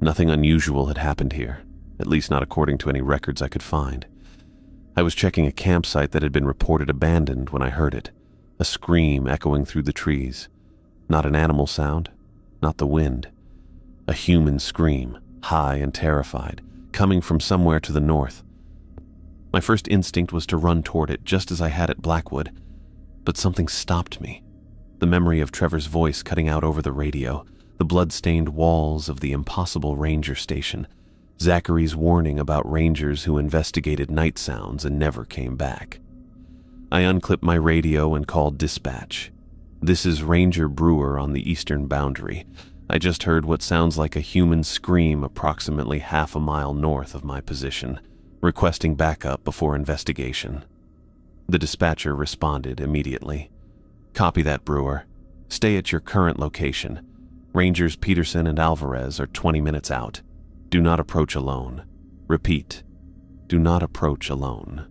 Nothing unusual had happened here, at least not according to any records I could find. I was checking a campsite that had been reported abandoned when I heard it, a scream echoing through the trees. Not an animal sound, not the wind. A human scream, high and terrified, coming from somewhere to the north. My first instinct was to run toward it just as I had at Blackwood, but something stopped me. The memory of Trevor's voice cutting out over the radio, the blood-stained walls of the impossible ranger station, Zachary's warning about rangers who investigated night sounds and never came back. I unclipped my radio and called dispatch. "This is Ranger Brewer on the eastern boundary. I just heard what sounds like a human scream approximately half a mile north of my position, requesting backup before investigation." The dispatcher responded immediately. Copy that, Brewer. Stay at your current location. Rangers Peterson and Alvarez are 20 minutes out. Do not approach alone. Repeat, do not approach alone.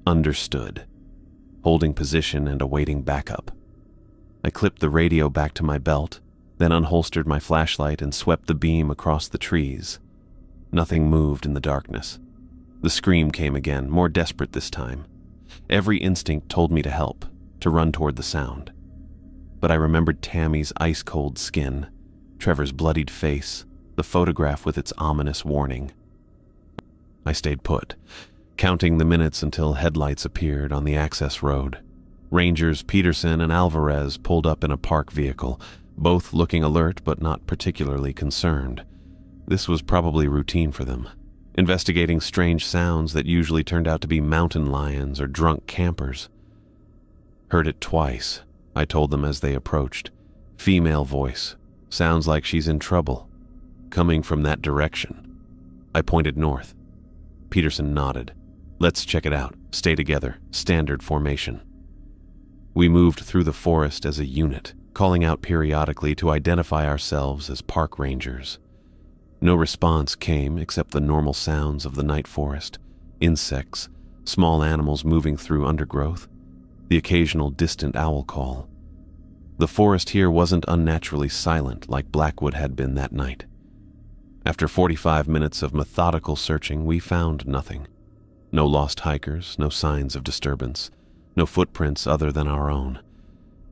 Understood. Holding position and awaiting backup. I clipped the radio back to my belt, then unholstered my flashlight and swept the beam across the trees. Nothing moved in the darkness. The scream came again, more desperate this time. Every instinct told me to help, to run toward the sound. But I remembered Tammy's ice-cold skin, Trevor's bloodied face, the photograph with its ominous warning. I stayed put, counting the minutes until headlights appeared on the access road. Rangers Peterson and Alvarez pulled up in a park vehicle, both looking alert but not particularly concerned. This was probably routine for them, investigating strange sounds that usually turned out to be mountain lions or drunk campers. Heard it twice, I told them as they approached. Female voice. Sounds like she's in trouble. Coming from that direction. I pointed north. Peterson nodded. Let's check it out. Stay together. Standard formation. We moved through the forest as a unit, calling out periodically to identify ourselves as park rangers. No response came except the normal sounds of the night forest, insects, small animals moving through undergrowth, the occasional distant owl call. The forest here wasn't unnaturally silent like Blackwood had been that night. After 45 minutes of methodical searching, we found nothing. No lost hikers, no signs of disturbance, no footprints other than our own.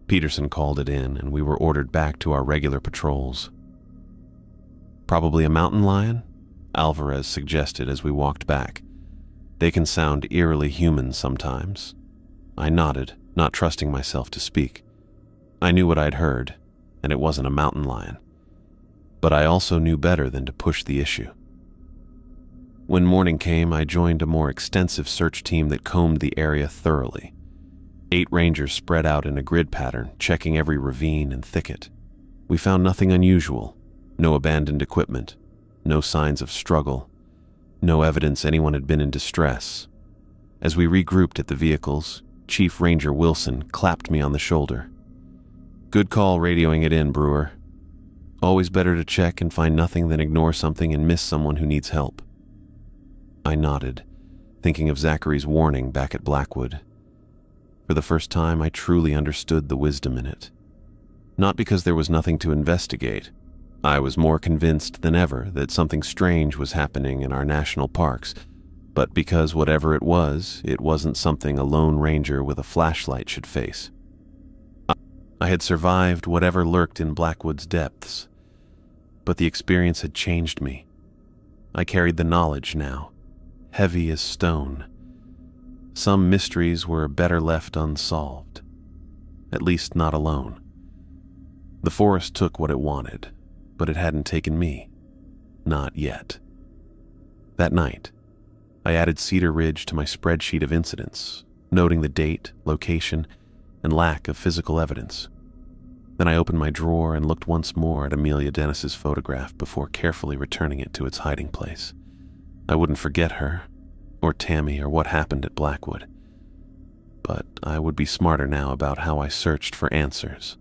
Peterson called it in, and we were ordered back to our regular patrols. Probably a mountain lion? Alvarez suggested as we walked back. They can sound eerily human sometimes. I nodded, not trusting myself to speak. I knew what I'd heard, and it wasn't a mountain lion. But I also knew better than to push the issue. When morning came, I joined a more extensive search team that combed the area thoroughly. 8 rangers spread out in a grid pattern, checking every ravine and thicket. We found nothing unusual, no abandoned equipment, no signs of struggle, no evidence anyone had been in distress. As we regrouped at the vehicles, Chief Ranger Wilson clapped me on the shoulder. Good call radioing it in, Brewer. Always better to check and find nothing than ignore something and miss someone who needs help. I nodded, thinking of Zachary's warning back at Blackwood. For the first time, I truly understood the wisdom in it. Not because there was nothing to investigate. I was more convinced than ever that something strange was happening in our national parks, but because whatever it wasn't something a lone ranger with a flashlight should face. I had survived whatever lurked in Blackwood's depths, but the experience had changed me. I carried the knowledge now, heavy as stone. Some mysteries were better left unsolved, at least not alone. The forest took what it wanted, but it hadn't taken me. Not yet. That night, I added Cedar Ridge to my spreadsheet of incidents, noting the date, location, and lack of physical evidence. Then I opened my drawer and looked once more at Amelia Dennis's photograph before carefully returning it to its hiding place. I wouldn't forget her, or Tammy, or what happened at Blackwood. But I would be smarter now about how I searched for answers.